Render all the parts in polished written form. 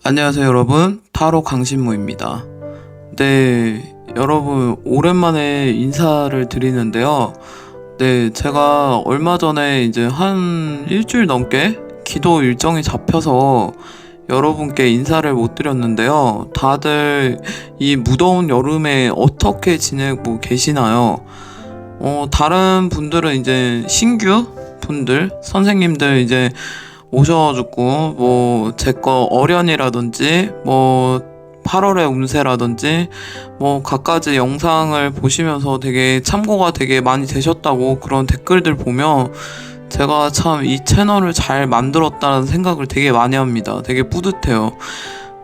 안녕하세요 여러분, 타로 강신모입니다. 네, 여러분 오랜만에 인사를 드리는데요. 네, 제가 얼마 전에 이제 한 일주일 넘게 기도 일정이 잡혀서 여러분께 인사를 못 드렸는데요. 다들 이 무더운 여름에 어떻게 지내고 계시나요? 다른 분들은 이제 신규 분들, 선생님들 이제 오셔가지고 뭐 제 거 어련이라든지 뭐 8월의 운세라든지 뭐 갖가지 영상을 보시면서 되게 참고가 되게 많이 되셨다고 그런 댓글들 보면 제가 참 이 채널을 잘 만들었다는 생각을 되게 많이 합니다. 되게 뿌듯해요.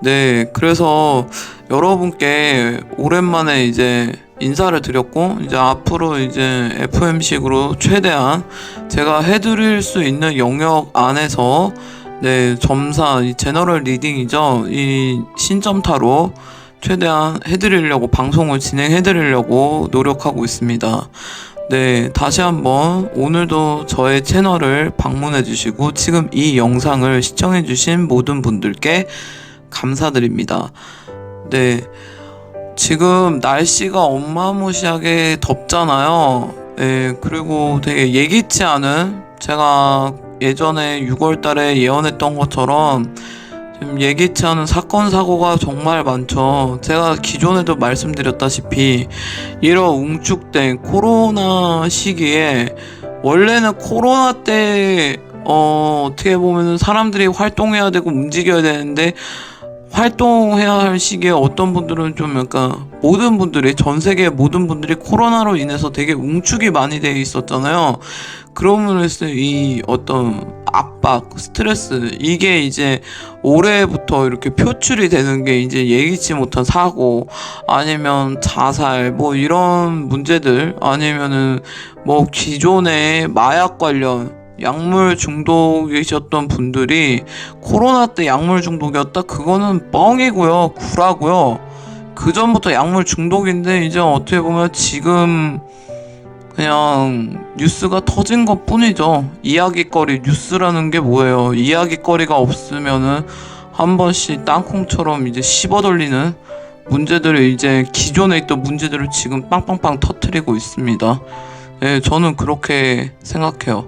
네, 그래서 여러분께 오랜만에 이제 인사를 드렸고, 이제 앞으로 이제 FM식으로 최대한 제가 해드릴 수 있는 영역 안에서, 네, 점사, 이 제너럴 리딩이죠. 이 신점타로 최대한 해드리려고, 방송을 진행해드리려고 노력하고 있습니다. 네, 다시 한번 오늘도 저의 채널을 방문해주시고, 지금 이 영상을 시청해주신 모든 분들께 감사드립니다. 네, 지금 날씨가 어마무시하게 덥잖아요. 네, 그리고 되게 예기치 않은, 제가 예전에 6월 달에 예언했던 것처럼 좀 예기치 않은 사건 사고가 정말 많죠. 제가 기존에도 말씀드렸다시피 이런 웅축된 코로나 시기에, 원래는 코로나 때 어떻게 보면 사람들이 활동해야 되고 움직여야 되는데, 활동해야 할 시기에 어떤 분들은 좀 약간, 모든 분들이, 전 세계 모든 분들이 코로나로 인해서 되게 웅축이 많이 돼 있었잖아요. 그러므로 해서 이 어떤 압박, 스트레스, 이게 이제 올해부터 이렇게 표출이 되는 게 이제 예기치 못한 사고, 아니면 자살, 뭐 이런 문제들, 아니면은 뭐 기존에 마약 관련 약물 중독이셨던 분들이 코로나 때 약물 중독이었다? 그거는 뻥이고요. 구라고요. 그 전부터 약물 중독인데, 이제 어떻게 보면 지금 그냥 뉴스가 터진 것 뿐이죠. 이야기거리, 뉴스라는 게 뭐예요? 이야기거리가 없으면은 한 번씩 땅콩처럼 이제 씹어돌리는 문제들을, 이제 기존에 있던 문제들을 지금 빵빵빵 터트리고 있습니다. 예, 저는 그렇게 생각해요.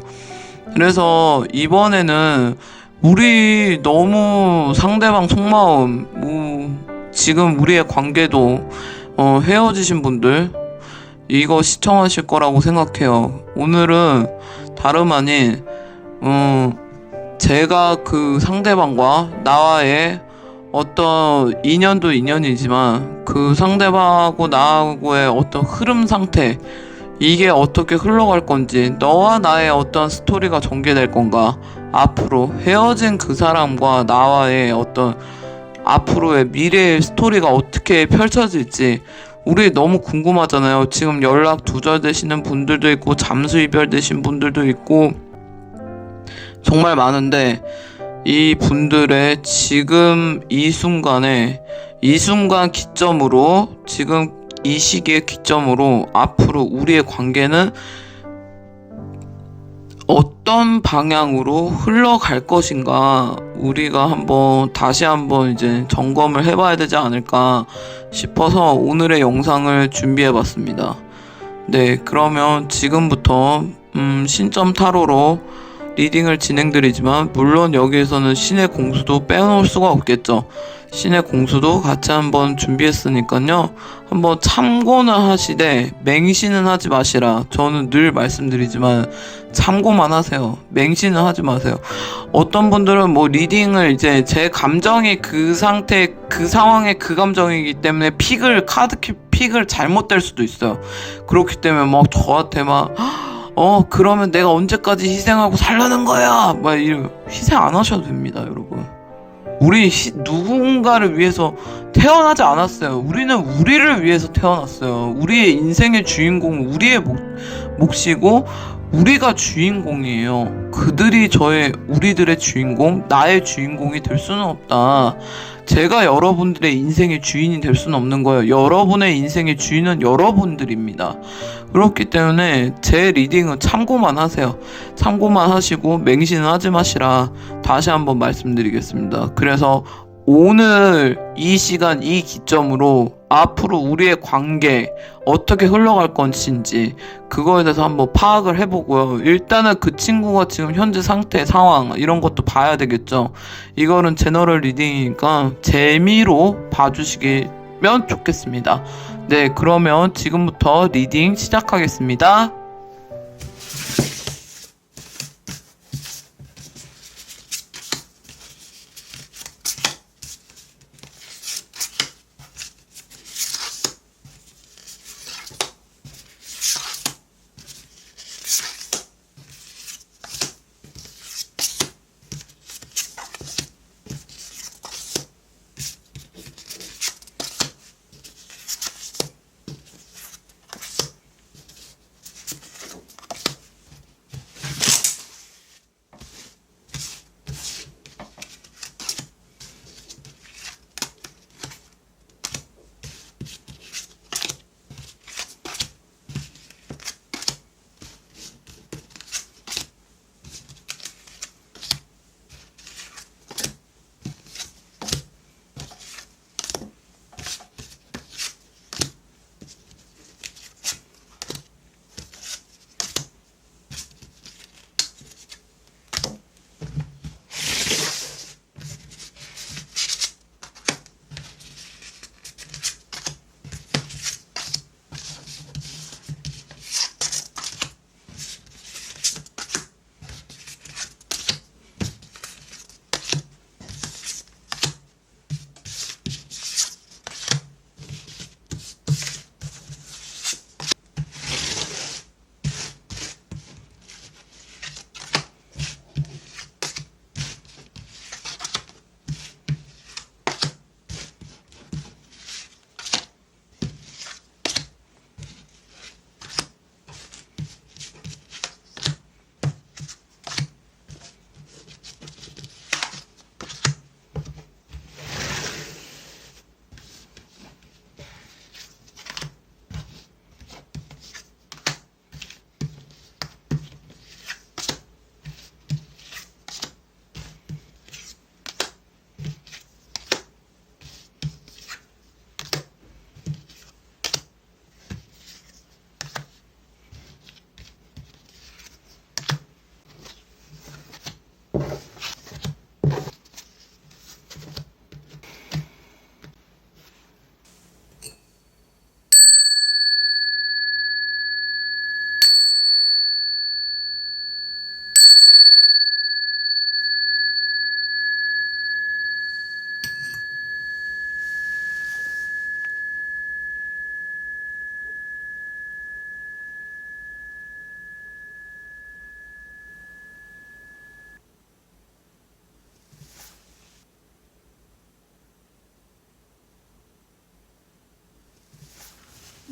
그래서 이번에는 우리 너무 상대방 속마음, 지금 우리의 관계도 헤어지신 분들 이거 시청하실 거라고 생각해요. 오늘은 다름 아닌 제가 그 상대방과 나와의 어떤 인연도 인연이지만, 그 상대방하고 나하고의 어떤 흐름 상태, 이게 어떻게 흘러갈 건지, 너와 나의 어떤 스토리가 전개될 건가, 앞으로 헤어진 그 사람과 나와의 어떤 앞으로의 미래의 스토리가 어떻게 펼쳐질지 우리 너무 궁금하잖아요. 지금 연락 두절되시는 분들도 있고, 잠수 이별되신 분들도 있고, 정말 많은데, 이 분들의 지금 이 순간에, 이 순간 기점으로, 지금 이 시기의 기점으로 앞으로 우리의 관계는 어떤 방향으로 흘러갈 것인가, 우리가 다시 한번 이제 점검을 해봐야 되지 않을까 싶어서 오늘의 영상을 준비해봤습니다. 네, 그러면 지금부터 신점 타로로 리딩을 진행드리지만, 물론 여기에서는 신의 공수도 빼놓을 수가 없겠죠. 신의 공수도 같이 한번 준비했으니까요, 한번 참고는 하시되 맹신은 하지 마시라. 저는 늘 말씀드리지만 참고만 하세요. 맹신은 하지 마세요. 어떤 분들은 뭐 리딩을, 이제 제 감정이 그 상태, 그 상황의 그 감정이기 때문에 픽을 잘못될 수도 있어요. 그렇기 때문에 막 저한테 막 그러면 내가 언제까지 희생하고 살라는 거야, 막 이런, 희생 안 하셔도 됩니다, 여러분. 우리 누군가를 위해서 태어나지 않았어요. 우리는 우리를 위해서 태어났어요. 우리의 인생의 주인공, 우리의 몫이고, 우리가 주인공이에요. 그들이 우리들의 주인공, 나의 주인공이 될 수는 없다. 제가 여러분들의 인생의 주인이 될 수는 없는 거예요. 여러분의 인생의 주인은 여러분들입니다. 그렇기 때문에 제 리딩은 참고만 하세요. 참고만 하시고 맹신은 하지 마시라. 다시 한번 말씀드리겠습니다. 그래서 오늘 이 시간 이 기점으로 앞으로 우리의 관계 어떻게 흘러갈 것인지 그거에 대해서 한번 파악을 해보고요. 일단은 그 친구가 지금 현재 상태, 상황 이런 것도 봐야 되겠죠. 이거는 제너럴 리딩이니까 재미로 봐주시면 좋겠습니다. 네, 그러면 지금부터 리딩 시작하겠습니다.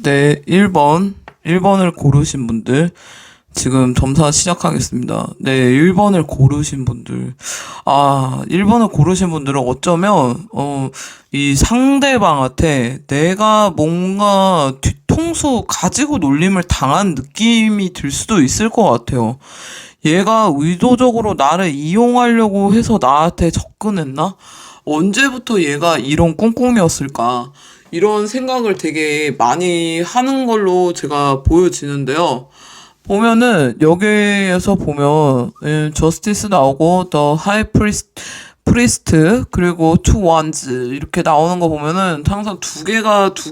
네, 1번을 고르신 분들, 지금 점사 시작하겠습니다. 네, 1번을 고르신 분들. 1번을 고르신 분들은 어쩌면, 이 상대방한테 내가 뭔가 뒤통수 가지고 놀림을 당한 느낌이 들 수도 있을 것 같아요. 얘가 의도적으로 나를 이용하려고 해서 나한테 접근했나? 언제부터 얘가 이런 꿍꿍이었을까? 이런 생각을 되게 많이 하는 걸로 제가 보여지는데요. 보면은 여기에서 보면 저스티스 나오고 더 하이 프리스트 그리고 투 원즈 이렇게 나오는 거 보면은 항상 두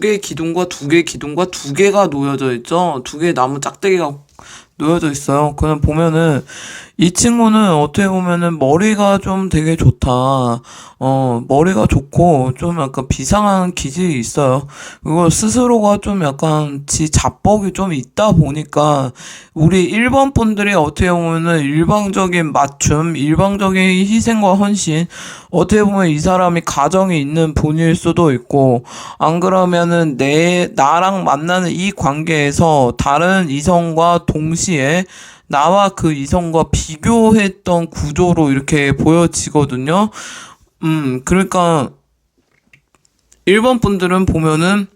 개의 기둥과 두 개의 기둥과 두 개가 놓여져 있죠. 두 개의 나무 짝대기가 놓여져 있어요. 그냥 보면은 이 친구는 어떻게 보면은 머리가 좀 되게 좋다. 머리가 좋고 좀 약간 비상한 기질이 있어요. 그리고 스스로가 좀 약간 지 자뻑이 좀 있다 보니까 우리 1번 분들이 어떻게 보면은 일방적인 맞춤, 일방적인 희생과 헌신, 어떻게 보면 이 사람이 가정이 있는 분일 수도 있고, 안 그러면은 나랑 만나는 이 관계에서 다른 이성과 동시에 나와 그 이성과 비교했던 구조로 이렇게 보여지거든요. 그러니까 1번 분들은 보면은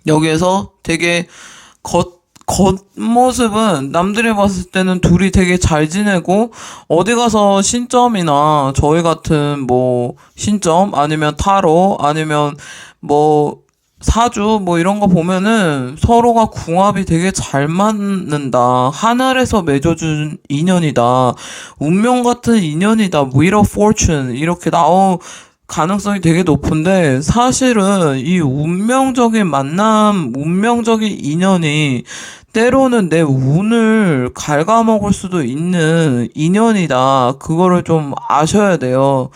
여기에서 되게 겉모습은 남들이 봤을 때는 둘이 되게 잘 지내고 어디 가서 신점이나 저희 같은 뭐 신점 아니면 타로 아니면 뭐 사주 뭐 이런 거 보면은 서로가 궁합이 되게 잘 맞는다. 하늘에서 맺어준 인연이다. 운명 같은 인연이다. Wheel of Fortune 이렇게 나올 가능성이 되게 높은데 사실은 이 운명적인 만남, 운명적인 인연이 때로는 내 운을 갉아먹을 수도 있는 인연이다. 그거를 좀 아셔야 돼요.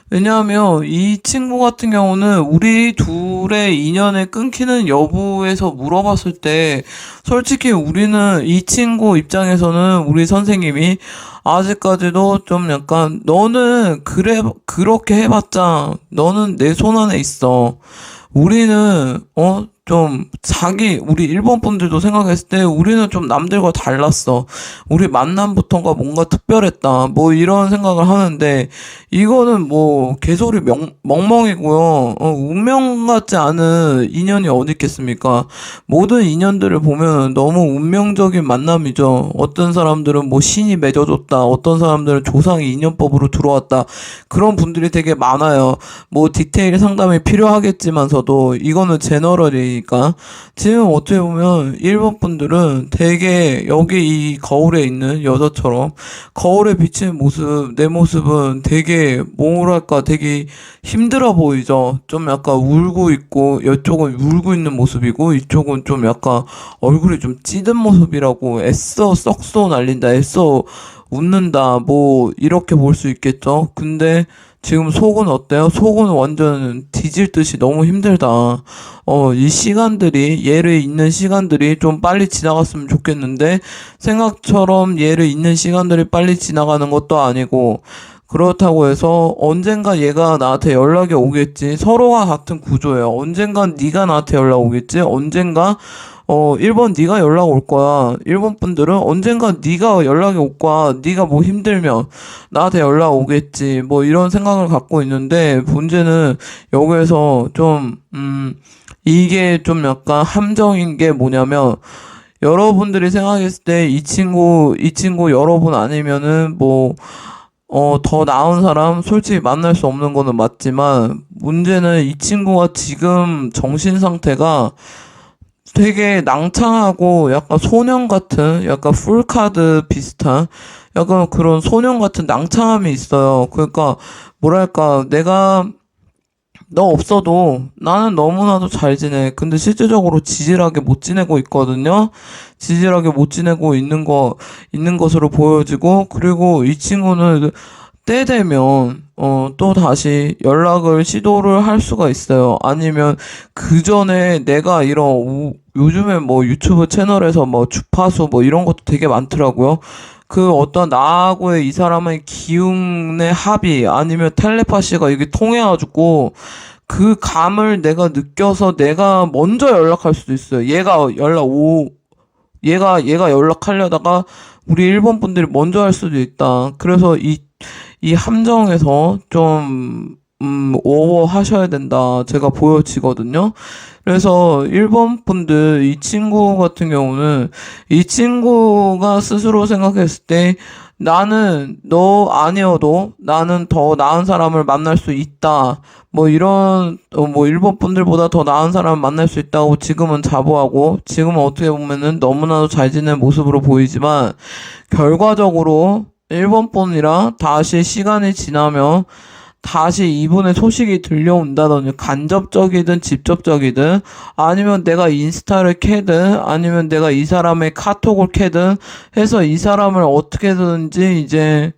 왜냐하면 이 친구 같은 경우는 우리 둘의 인연을 끊기는 여부에서 물어봤을 때 솔직히 우리는 이 친구 입장에서는 우리 선생님이 아직까지도 좀 약간 너는 그래 그렇게 해봤자 너는 내 손 안에 있어. 우리는 좀 우리 일본 분들도 생각했을 때 우리는 좀 남들과 달랐어. 우리 만남부터가 뭔가 특별했다. 뭐 이런 생각을 하는데 이거는 뭐 개소리 멍멍이고요. 운명 같지 않은 인연이 어디 있겠습니까? 모든 인연들을 보면 너무 운명적인 만남이죠. 어떤 사람들은 뭐 신이 맺어줬다. 어떤 사람들은 조상이 인연법으로 들어왔다. 그런 분들이 되게 많아요. 뭐 디테일 상담이 필요하겠지만서도 이거는 제너럴이니까 지금 어떻게 보면 일본 분들은 되게 여기 이 거울에 있는 여자처럼 거울에 비치는 모습 내 모습은 되게 뭐랄까 되게 힘들어 보이죠. 좀 약간 울고 있고 이쪽은 울고 있는 모습이고 이쪽은 좀 약간 얼굴이 좀 찌든 모습이라고 애써 썩소 날린다 애써 웃는다 뭐 이렇게 볼 수 있겠죠. 근데 지금 속은 어때요? 속은 완전 뒤질 듯이 너무 힘들다. 이 시간들이, 얘를 있는 시간들이 좀 빨리 지나갔으면 좋겠는데, 생각처럼 얘를 있는 시간들이 빨리 지나가는 것도 아니고, 그렇다고 해서 언젠가 얘가 나한테 연락이 오겠지. 서로가 같은 구조예요. 언젠간 네가 나한테 연락 오겠지. 언젠가 일본 네가 연락 올 거야. 일본 분들은 언젠가 네가 연락이 올 거야. 네가 뭐 힘들면 나한테 연락 오겠지. 뭐 이런 생각을 갖고 있는데 문제는 여기에서 좀 이게 좀 약간 함정인 게 뭐냐면 여러분들이 생각했을 때 이 친구 여러분 아니면은 뭐 더 나은 사람 솔직히 만날 수 없는 거는 맞지만 문제는 이 친구가 지금 정신 상태가 되게 낭창하고 약간 소년 같은 약간 풀카드 비슷한 약간 그런 소년 같은 낭창함이 있어요. 그러니까 뭐랄까 내가 너 없어도 나는 너무나도 잘 지내. 근데 실질적으로 지질하게 못 지내고 있거든요. 지질하게 못 지내고 있는 것으로 보여지고, 그리고 이 친구는 때 되면, 또 다시 연락을 시도를 할 수가 있어요. 아니면 그 전에 내가 요즘에 뭐 유튜브 채널에서 뭐 주파수 뭐 이런 것도 되게 많더라고요. 그 어떤 나하고의 이 사람의 기운의 합이 아니면 텔레파시가 이게 통해가지고 그 감을 내가 느껴서 내가 먼저 연락할 수도 있어요. 얘가 연락하려다가 우리 일본 분들이 먼저 할 수도 있다. 그래서 이 함정에서 좀, 오버 하셔야 된다. 제가 보여지거든요. 그래서 일본 분들, 이 친구 같은 경우는 이 친구가 스스로 생각했을 때 나는 너 아니어도 나는 더 나은 사람을 만날 수 있다. 뭐 이런, 뭐 일본 분들보다 더 나은 사람을 만날 수 있다고 지금은 자부하고 지금은 어떻게 보면은 너무나도 잘 지낸 모습으로 보이지만 결과적으로 일본 분이랑 다시 시간이 지나면 다시 이분의 소식이 들려온다더니 간접적이든 직접적이든 아니면 내가 인스타를 캐든 아니면 내가 이 사람의 카톡을 캐든 해서 이 사람을 어떻게든지 이제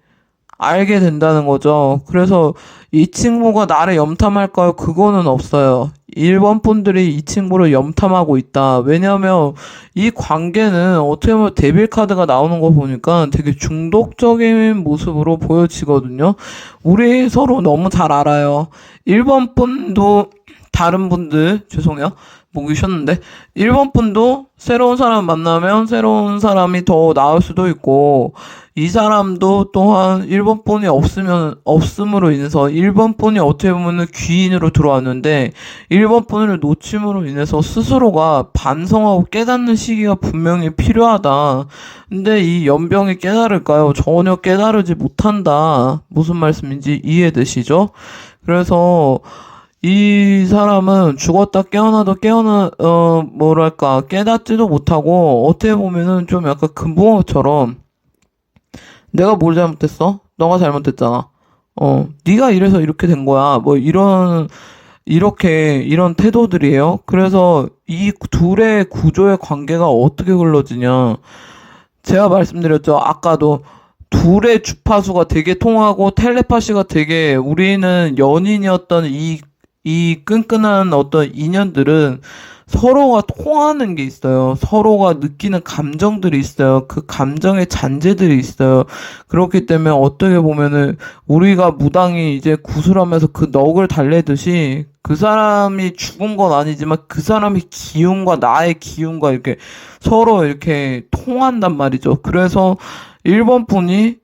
알게 된다는 거죠. 그래서 이 친구가 나를 염탐할까요? 그거는 없어요. 일본 분들이 이 친구를 염탐하고 있다. 왜냐면 이 관계는 어떻게 보면 데빌 카드가 나오는 거 보니까 되게 중독적인 모습으로 보여지거든요. 우리 서로 너무 잘 알아요. 일본 분도 다른 분들, 죄송해요. 목이 쉬었는데, 1번 분도 새로운 사람 만나면 새로운 사람이 더 나을 수도 있고, 이 사람도 또한 1번 분이 없음으로 인해서 1번 분이 어떻게 보면 귀인으로 들어왔는데, 1번 분을 놓침으로 인해서 스스로가 반성하고 깨닫는 시기가 분명히 필요하다. 근데 이 연병이 깨달을까요? 전혀 깨달지 못한다. 무슨 말씀인지 이해되시죠? 그래서, 이 사람은 죽었다 깨닫지도 못하고, 어떻게 보면은 좀 약간 금붕어처럼, 내가 뭘 잘못했어? 너가 잘못했잖아. 네가 이래서 이렇게 된 거야. 뭐, 이런 태도들이에요. 그래서 이 둘의 구조의 관계가 어떻게 흘러지냐. 제가 말씀드렸죠. 아까도 둘의 주파수가 되게 통하고 텔레파시가 되게 우리는 연인이었던 이 끈끈한 어떤 인연들은 서로가 통하는 게 있어요. 서로가 느끼는 감정들이 있어요. 그 감정의 잔재들이 있어요. 그렇기 때문에 어떻게 보면은 우리가 무당이 이제 구슬하면서 그 넋을 달래듯이 그 사람이 죽은 건 아니지만 그 사람의 기운과 나의 기운과 이렇게 서로 이렇게 통한단 말이죠. 그래서 1번 분이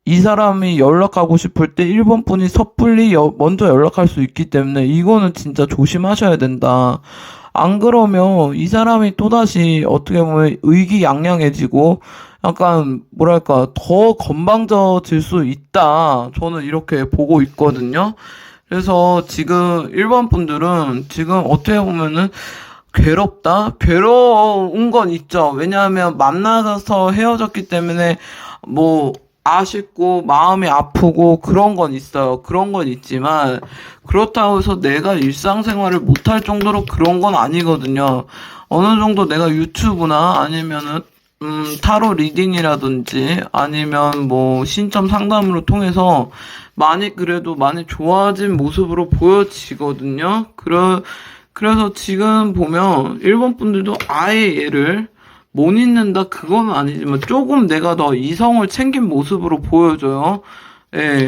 이 사람이 연락하고 싶을 때 1번 분이 섣불리 먼저 연락할 수 있기 때문에 이거는 진짜 조심하셔야 된다. 안 그러면 이 사람이 또다시 어떻게 보면 의기양양해지고 약간 뭐랄까 더 건방져질 수 있다. 저는 이렇게 보고 있거든요. 그래서 지금 1번 분들은 지금 어떻게 보면은 괴롭다? 괴로운 건 있죠. 왜냐하면 만나서 헤어졌기 때문에 뭐 아쉽고 마음이 아프고 그런 건 있어요. 그런 건 있지만 그렇다고 해서 내가 일상생활을 못할 정도로 그런 건 아니거든요. 어느 정도 내가 유튜브나 아니면은 타로 리딩이라든지 아니면 뭐 신점 상담으로 통해서 그래도 많이 좋아진 모습으로 보여지거든요. 그래서 지금 보면 일본 분들도 아예 얘를 못 잊는다 그건 아니지만 조금 내가 더 이성을 챙긴 모습으로 보여줘요. 예.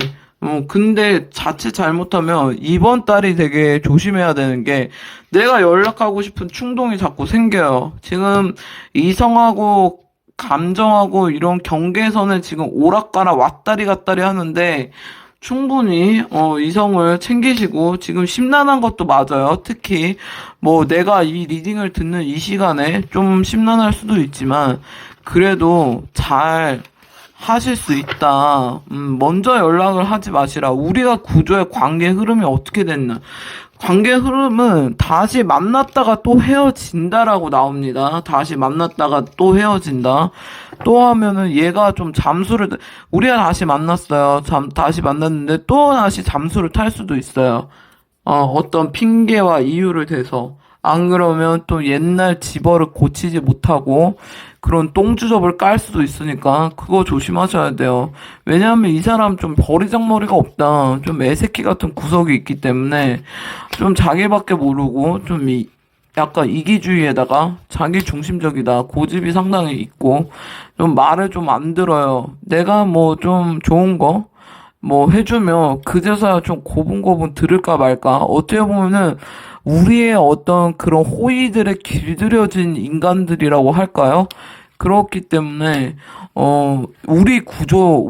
근데 자칫 잘못하면 이번 달이 되게 조심해야 되는 게 내가 연락하고 싶은 충동이 자꾸 생겨요. 지금 이성하고 감정하고 이런 경계선을 지금 오락가락 왔다리 갔다리 하는데 충분히 이성을 챙기시고 지금 심란한 것도 맞아요. 특히 뭐 내가 이 리딩을 듣는 이 시간에 좀 심란할 수도 있지만 그래도 잘 하실 수 있다. 먼저 연락을 하지 마시라. 우리가 구조의 관계 흐름이 어떻게 됐나. 관계 흐름은 다시 만났다가 또 헤어진다라고 나옵니다. 다시 만났다가 또 헤어진다. 또 하면은 얘가 좀 우리가 다시 만났어요. 다시 만났는데 또 다시 잠수를 탈 수도 있어요. 어떤 핑계와 이유를 대서. 안 그러면 또 옛날 집어를 고치지 못하고 그런 똥주접을 깔 수도 있으니까 그거 조심하셔야 돼요. 왜냐하면 이 사람 좀 버리장머리가 없다. 좀 애새끼 같은 구석이 있기 때문에 좀 자기밖에 모르고 좀 약간 이기주의에다가 자기 중심적이다. 고집이 상당히 있고 좀 말을 좀 안 들어요. 내가 뭐 좀 좋은 거 뭐 해주면 그제서야 좀 고분고분 들을까 말까. 어떻게 보면은 우리의 어떤 그런 호의들에 길들여진 인간들이라고 할까요? 그렇기 때문에 우리 구조,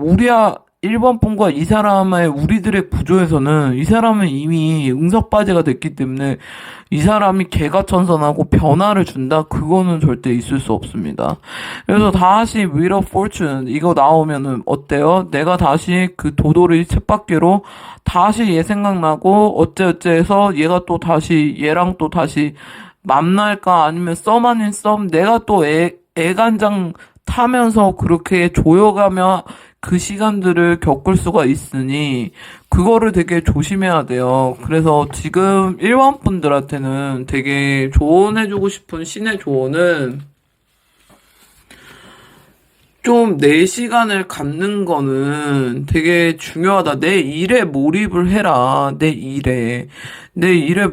1번 분과 이 사람의 우리들의 구조에서는 이 사람은 이미 응석바지가 됐기 때문에 이 사람이 개가천선하고 변화를 준다? 그거는 절대 있을 수 없습니다. 그래서 다시 Wheel of Fortune 이거 나오면은 어때요? 내가 다시 그 도돌이 쳇바퀴로 다시 얘 생각나고 어째어째 해서 얘랑 또 다시 만날까 아니면 썸 아닌 썸 내가 또 애간장 타면서 그렇게 조여가며 그 시간들을 겪을 수가 있으니 그거를 되게 조심해야 돼요. 그래서 지금 일반 분들한테는 되게 조언해주고 싶은 신의 조언은 좀 내 시간을 갖는 거는 되게 중요하다. 내 일에 몰입을 해라. 내 일에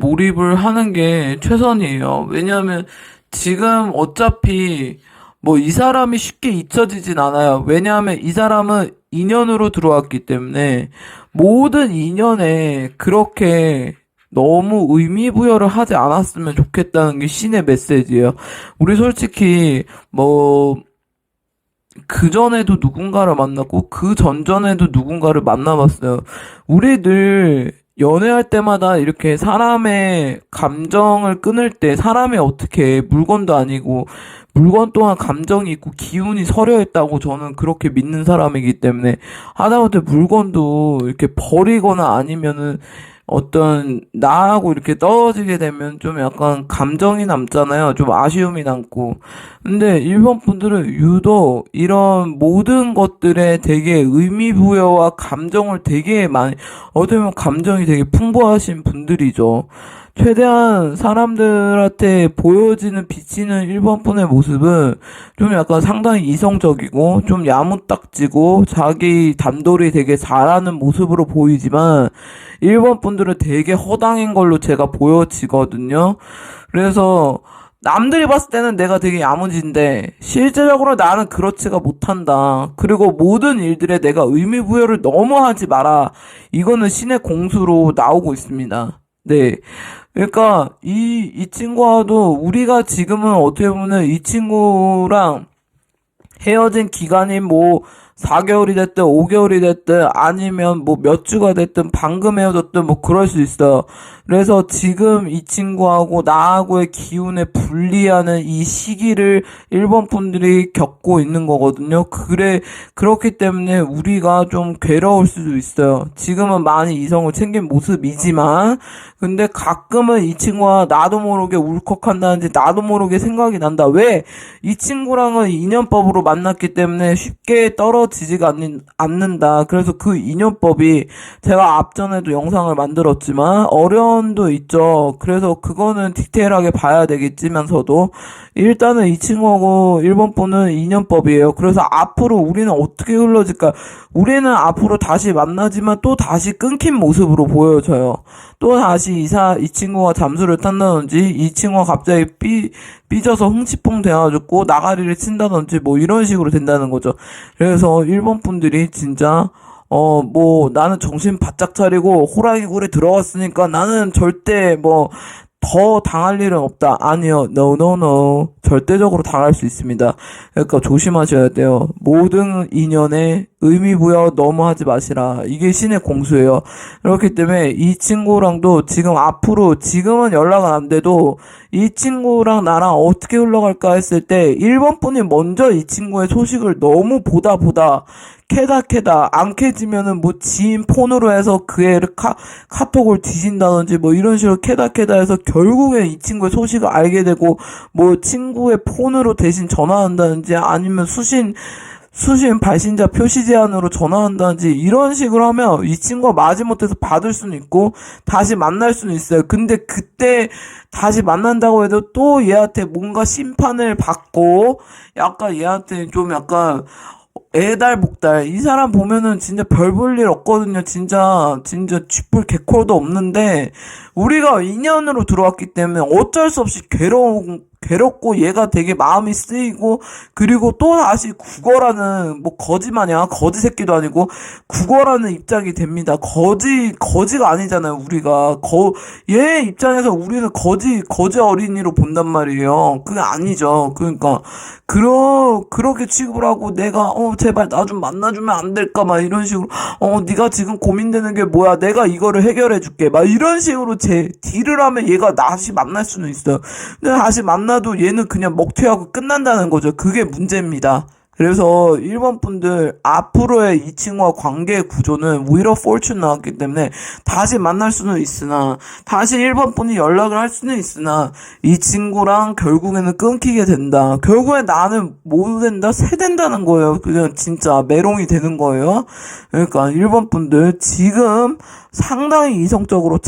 몰입을 하는 게 최선이에요. 왜냐하면 지금 어차피 뭐 이 사람이 쉽게 잊혀지진 않아요. 왜냐하면 이 사람은 인연으로 들어왔기 때문에 모든 인연에 그렇게 너무 의미 부여를 하지 않았으면 좋겠다는 게 신의 메시지예요. 우리 솔직히 뭐 그전에도 누군가를 만났고 그 전전에도 누군가를 만나봤어요. 우리들 연애할 때마다 이렇게 사람의 감정을 끊을 때 사람이 어떻게 물건도 아니고 물건 또한 감정이 있고 기운이 서려 있다고 저는 그렇게 믿는 사람이기 때문에 하다못해 물건도 이렇게 버리거나 아니면은 어떤 나하고 이렇게 떨어지게 되면 좀 약간 감정이 남잖아요. 좀 아쉬움이 남고. 근데 일본 분들은 유독 이런 모든 것들에 되게 의미 부여와 감정을 되게 많이, 어떻게 보면 감정이 되게 풍부하신 분들이죠. 최대한 사람들한테 보여지는 비치는 일본 분의 모습은 좀 약간 상당히 이성적이고 좀 야무딱지고 자기 단돌이 되게 잘하는 모습으로 보이지만 일본 분들은 되게 허당인 걸로 제가 보여지거든요. 그래서 남들이 봤을 때는 내가 되게 야무진데 실제적으로 나는 그렇지가 못한다. 그리고 모든 일들에 내가 의미 부여를 너무 하지 마라. 이거는 신의 공수로 나오고 있습니다. 네. 그러니까 이 친구와도 우리가 지금은 어떻게 보면 이 친구랑 헤어진 기간이 뭐 4개월이 됐든 5개월이 됐든 아니면 뭐 몇 주가 됐든 방금 헤어졌든 뭐 그럴 수 있어요. 그래서 지금 이 친구하고 나하고의 기운에 분리하는 이 시기를 일본 분들이 겪고 있는 거거든요. 그렇기 때문에 우리가 좀 괴로울 수도 있어요. 지금은 많이 이성을 챙긴 모습이지만 근데 가끔은 이 친구가 나도 모르게 울컥한다든지 나도 모르게 생각이 난다. 왜? 이 친구랑은 인연법으로 만났기 때문에 쉽게 떨어지지가 않는다. 그래서 그 인연법이 제가 앞전에도 영상을 만들었지만 어려움도 있죠. 그래서 그거는 디테일하게 봐야 되겠지만서도 일단은 이 친구하고 일본 분은 인연법이에요. 그래서 앞으로 우리는 어떻게 흘러질까? 우리는 앞으로 다시 만나지만 또 다시 끊긴 모습으로 보여져요. 또 다시 이 친구가 잠수를 탄다든지 이 친구가 갑자기 삐져서 흥치풍 돼가지고 나가리를 친다든지 뭐 이런 식으로 된다는 거죠. 그래서 일본 분들이 진짜 뭐 나는 정신 바짝 차리고 호랑이 굴에 들어갔으니까 나는 절대 뭐 더 당할 일은 없다. 아니요. No, no, no. 절대적으로 당할 수 있습니다. 그러니까 조심하셔야 돼요. 모든 인연에 의미 부여 너무 하지 마시라. 이게 신의 공수예요. 그렇기 때문에 이 친구랑도 지금 앞으로 지금은 연락은 안 돼도 이 친구랑 나랑 어떻게 흘러갈까 했을 때 1번 분이 먼저 이 친구의 소식을 너무 보다 캐다 안 캐지면은 뭐 지인 폰으로 해서 그 애를 카톡을 뒤진다든지 뭐 이런 식으로 캐다 해서 결국에 이 친구의 소식을 알게 되고 뭐 친구의 폰으로 대신 전화한다든지 아니면 수신 발신자 표시 제한으로 전화한다든지 이런 식으로 하면 이 친구가 마지못해서 받을 수는 있고 다시 만날 수는 있어요. 근데 그때 다시 만난다고 해도 또 얘한테 뭔가 심판을 받고 약간 얘한테 좀 약간 애달복달. 이 사람 보면은 진짜 별 볼 일 없거든요. 진짜 쥐뿔 개코도 없는데 우리가 인연으로 들어왔기 때문에 어쩔 수 없이 괴롭고 얘가 되게 마음이 쓰이고 그리고 또 다시 국어라는 뭐 거지 새끼도 아니고 국어라는 입장이 됩니다. 거지가 아니잖아요. 우리가 얘 입장에서 우리는 거지 어린이로 본단 말이에요. 그게 아니죠. 그러니까 그렇게 취급을 하고 내가 제발 나 좀 만나주면 안 될까 막 이런 식으로 네가 지금 고민되는 게 뭐야 내가 이거를 해결해 줄게 막 이런 식으로 딜을 하면 얘가 다시 만날 수는 있어요. 근데 다시 만나도 얘는 그냥 먹튀하고 끝난다는 거죠. 그게 문제입니다. 그래서 일본 분들 앞으로의 이 친구와 관계의 구조는 위로 포춘 나왔기 때문에 다시 만날 수는 있으나 다시 일본 분이 연락을 할 수는 있으나 이 친구랑 결국에는 끊기게 된다. 결국에 나는 뭐 된다? 새 된다는 거예요. 그냥 진짜 메롱이 되는 거예요. 그러니까 일본 분들 지금 상당히 이성적으로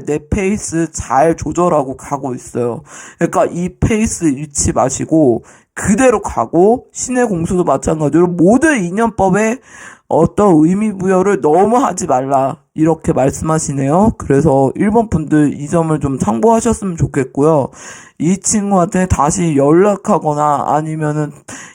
내 페이스 잘 조절하고 가고 있어요. 그러니까 이 페이스 잃지 마시고 그대로 가고 신의 공수도 마찬가지로 모든 인연법에 어떤 의미 부여를 너무 하지 말라. 이렇게 말씀하시네요. 그래서 1번 분들 이 점을 좀 참고하셨으면 좋겠고요. 이 친구한테 다시 연락하거나 아니면은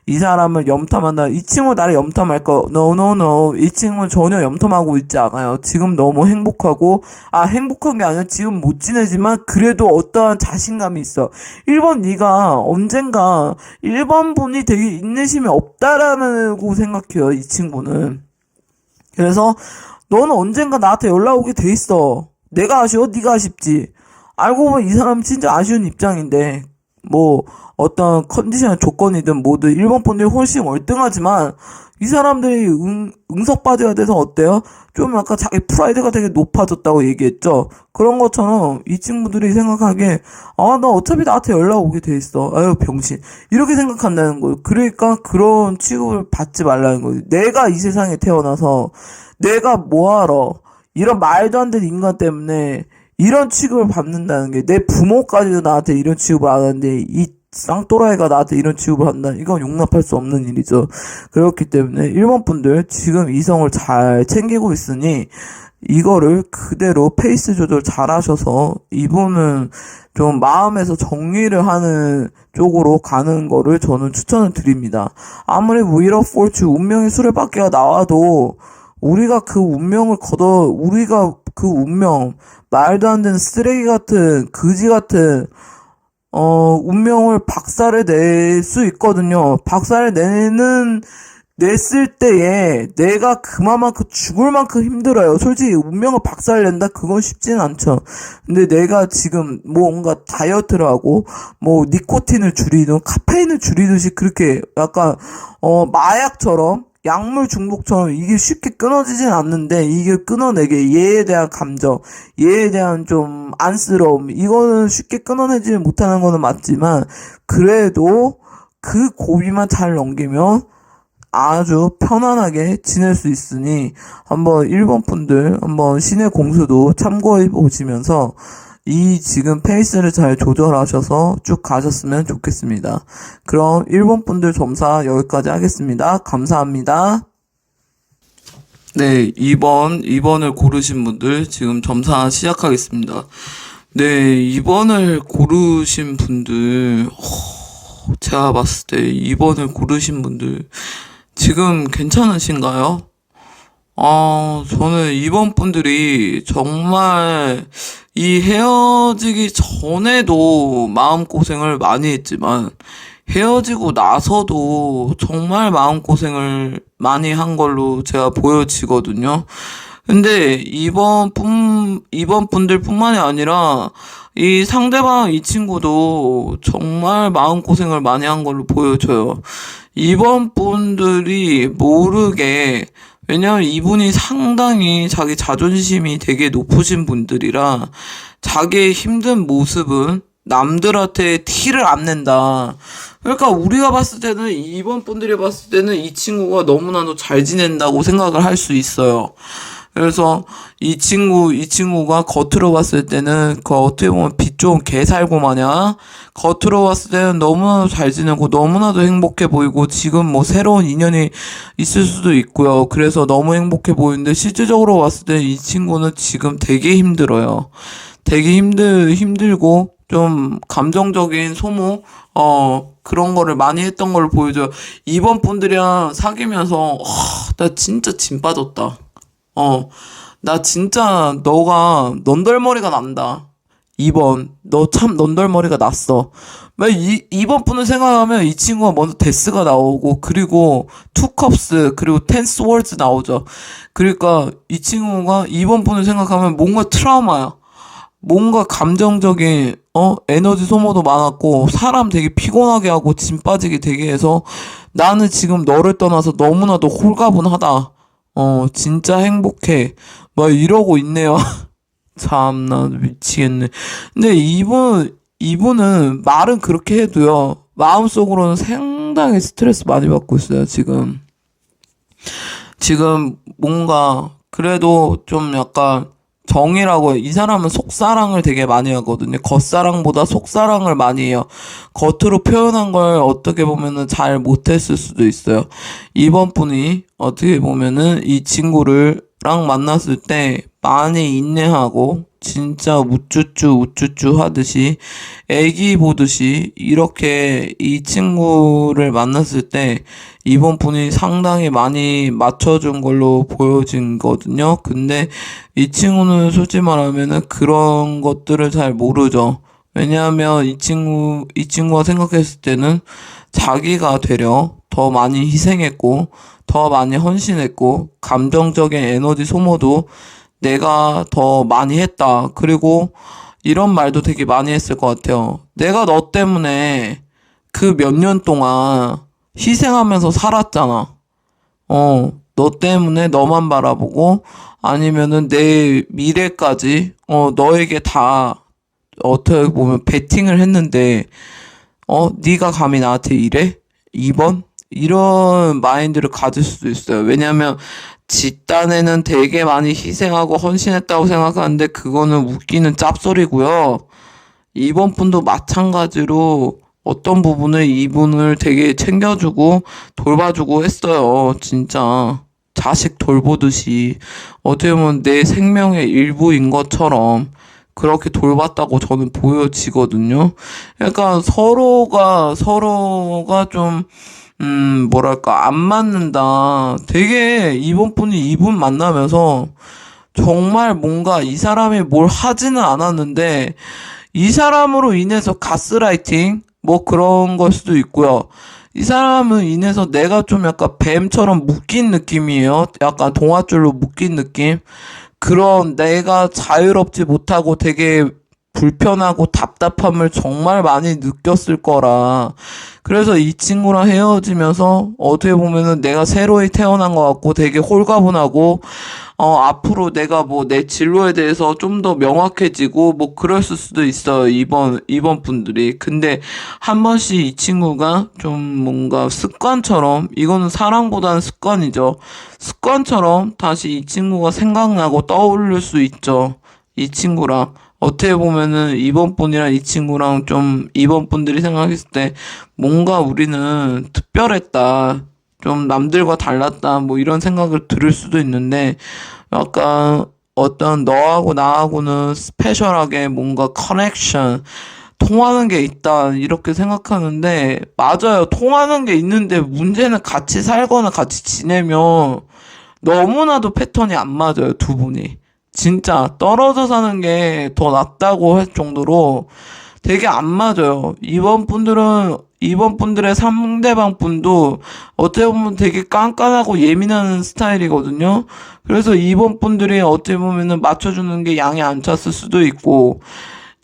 이 사람을 염탐한다. 이 친구 나를 염탐할 거. No, no, no. 이 친구는 전혀 염탐하고 있지 않아요. 지금 너무 행복하고, 행복한 게 아니라 지금 못 지내지만 그래도 어떠한 자신감이 있어. 1번 네가 언젠가 1번 분이 되게 인내심이 없다라고 생각해요. 이 친구는. 그래서 너는 언젠가 나한테 연락 오게 돼 있어. 내가 아쉬워? 네가 아쉽지. 알고 보면 이 사람 진짜 아쉬운 입장인데 뭐 어떤 컨디션 조건이든 뭐든 일본 분들이 훨씬 월등하지만 이 사람들이 응석 빠져야 돼서 어때요? 좀 약간 자기 프라이드가 되게 높아졌다고 얘기했죠. 그런 것처럼 이 친구들이 생각하기에 나 어차피 나한테 연락 오게 돼 있어. 아유 병신. 이렇게 생각한다는 거예요. 그러니까 그런 취급을 받지 말라는 거예요. 내가 이 세상에 태어나서 내가 뭐하러 이런 말도 안 되는 인간 때문에 이런 취급을 받는다는 게 내 부모까지도 나한테 이런 취급을 안 하는데 이 쌍또라이가 나한테 이런 취급을 한다. 이건 용납할 수 없는 일이죠. 그렇기 때문에 일본 분들 지금 이성을 잘 챙기고 있으니 이거를 그대로 페이스 조절 잘 하셔서 이분은 좀 마음에서 정리를 하는 쪽으로 가는 거를 저는 추천을 드립니다. 아무리 위로 폴츠 운명의 수레바퀴가 나와도 우리가 그 운명을 우리가 그 운명, 말도 안 되는 쓰레기 같은, 그지 같은, 운명을 박살을 낼 수 있거든요. 박살을 냈을 때에 내가 그만큼 죽을 만큼 힘들어요. 솔직히 운명을 박살낸다? 그건 쉽지는 않죠. 근데 내가 지금 뭔가 다이어트를 하고, 뭐, 니코틴을 줄이든, 카페인을 줄이듯이 그렇게 약간, 마약처럼, 약물 중독처럼 이게 쉽게 끊어지진 않는데 이게 끊어내게 얘에 대한 감정, 얘에 대한 좀 안쓰러움 이거는 쉽게 끊어내지 못하는 거는 맞지만 그래도 그 고비만 잘 넘기면 아주 편안하게 지낼 수 있으니 한번 일본 분들 한번 신의 공수도 참고해 보시면서 이 지금 페이스를 잘 조절하셔서 쭉 가셨으면 좋겠습니다. 그럼 일본 분들 점사 여기까지 하겠습니다. 감사합니다. 네, 2번을 고르신 분들 지금 점사 시작하겠습니다. 네, 2번을 고르신 분들, 제가 봤을 때 2번을 고르신 분들 지금 괜찮으신가요? 저는 2번 분들이 정말 이 헤어지기 전에도 마음고생을 많이 했지만 헤어지고 나서도 정말 마음고생을 많이 한 걸로 제가 보여지거든요. 근데 이번 분들뿐만이 아니라 이 상대방 이 친구도 정말 마음고생을 많이 한 걸로 보여져요. 이번 분들이 모르게 왜냐면 이분이 상당히 자기 자존심이 되게 높으신 분들이라 자기의 힘든 모습은 남들한테 티를 안 낸다. 그러니까 우리가 봤을 때는 이번 분들이 봤을 때는 이 친구가 너무나도 잘 지낸다고 생각을 할 수 있어요. 그래서 이 친구가 겉으로 봤을 때는 그 어떻게 보면 빛 좋은 개 살고 마냥 겉으로 봤을 때는 너무나도 잘 지내고 너무나도 행복해 보이고 지금 뭐 새로운 인연이 있을 수도 있고요. 그래서 너무 행복해 보이는데 실질적으로 봤을 때 이 친구는 지금 되게 힘들어요. 되게 힘들고 좀 감정적인 소모 그런 거를 많이 했던 걸 보여줘요. 이번 분들이랑 사귀면서 나 진짜 진 빠졌다. 나 진짜 너가 넌덜머리가 난다. 2번 너 참 넌덜머리가 났어. 2번 분을 생각하면 이 친구가 먼저 데스가 나오고 그리고 투컵스 그리고 텐스월드 나오죠. 그러니까 이 친구가 2번 분을 생각하면 뭔가 트라우마야. 뭔가 감정적인 에너지 소모도 많았고 사람 되게 피곤하게 하고 진 빠지게 되게 해서 나는 지금 너를 떠나서 너무나도 홀가분하다. 진짜 행복해. 막 이러고 있네요. 참나 미치겠네. 근데 이분은 말은 그렇게 해도요. 마음속으로는 상당히 스트레스 많이 받고 있어요, 지금. 지금 뭔가 그래도 좀 약간 정이라고 이 사람은 속사랑을 되게 많이 하거든요. 겉사랑보다 속사랑을 많이 해요. 겉으로 표현한 걸 어떻게 보면은 잘 못했을 수도 있어요. 이번 분이 어떻게 보면은 이 친구랑 만났을 때 많이 인내하고 진짜 우쭈쭈 하듯이 애기 보듯이 이렇게 이 친구를 만났을 때 이번 분이 상당히 많이 맞춰준 걸로 보여진거든요. 근데 이 친구는 솔직히 말하면은 그런 것들을 잘 모르죠. 왜냐하면 이 친구가 생각했을 때는 자기가 되려 더 많이 희생했고, 더 많이 헌신했고, 감정적인 에너지 소모도 내가 더 많이 했다. 그리고 이런 말도 되게 많이 했을 것 같아요. 내가 너 때문에 그 몇 년 동안 희생하면서 살았잖아. 너 때문에 너만 바라보고 아니면은 내 미래까지 너에게 다 어떻게 보면 베팅을 했는데 네가 감히 나한테 이래? 2번? 이런 마인드를 가질 수도 있어요. 왜냐면 지 딴에는 되게 많이 희생하고 헌신했다고 생각하는데 그거는 웃기는 짭소리고요. 이번 분도 마찬가지로 어떤 부분을 이분을 되게 챙겨주고 돌봐주고 했어요. 진짜 자식 돌보듯이 어떻게 보면 내 생명의 일부인 것처럼 그렇게 돌봤다고 저는 보여지거든요. 그러니까 서로가 좀 뭐랄까, 안 맞는다. 되게 이번 분이 이분 만나면서 정말 뭔가 이 사람이 뭘 하지는 않았는데 이 사람으로 인해서 가스라이팅? 뭐 그런 걸 수도 있고요. 이 사람은 인해서 내가 좀 약간 뱀처럼 묶인 느낌이에요. 약간 동아줄로 묶인 느낌. 그런 내가 자유롭지 못하고 되게 불편하고 답답함을 정말 많이 느꼈을 거라. 그래서 이 친구랑 헤어지면서 어떻게 보면은 내가 새로이 태어난 것 같고 되게 홀가분하고 앞으로 내가 뭐 내 진로에 대해서 좀 더 명확해지고 뭐 그랬을 수도 있어요. 이번 분들이. 근데 한 번씩 이 친구가 좀 뭔가 습관처럼, 이거는 사랑보다는 습관이죠. 습관처럼 다시 이 친구가 생각나고 떠오를 수 있죠. 이 친구랑. 어떻게 보면은 이번 분이랑 이 친구랑 좀 이번 분들이 생각했을 때 뭔가 우리는 특별했다. 좀 남들과 달랐다. 뭐 이런 생각을 들을 수도 있는데 약간 어떤 너하고 나하고는 스페셜하게 뭔가 커넥션, 통하는 게 있다. 이렇게 생각하는데 맞아요. 통하는 게 있는데 문제는 같이 살거나 같이 지내면 너무나도 패턴이 안 맞아요. 두 분이. 진짜 떨어져 사는 게 더 낫다고 할 정도로 되게 안 맞아요. 이번 분들의 상대방 분도 어떻게 보면 되게 깐깐하고 예민한 스타일이거든요. 그래서 이번 분들이 어떻게 보면은 맞춰주는 게 양이 안 찼을 수도 있고,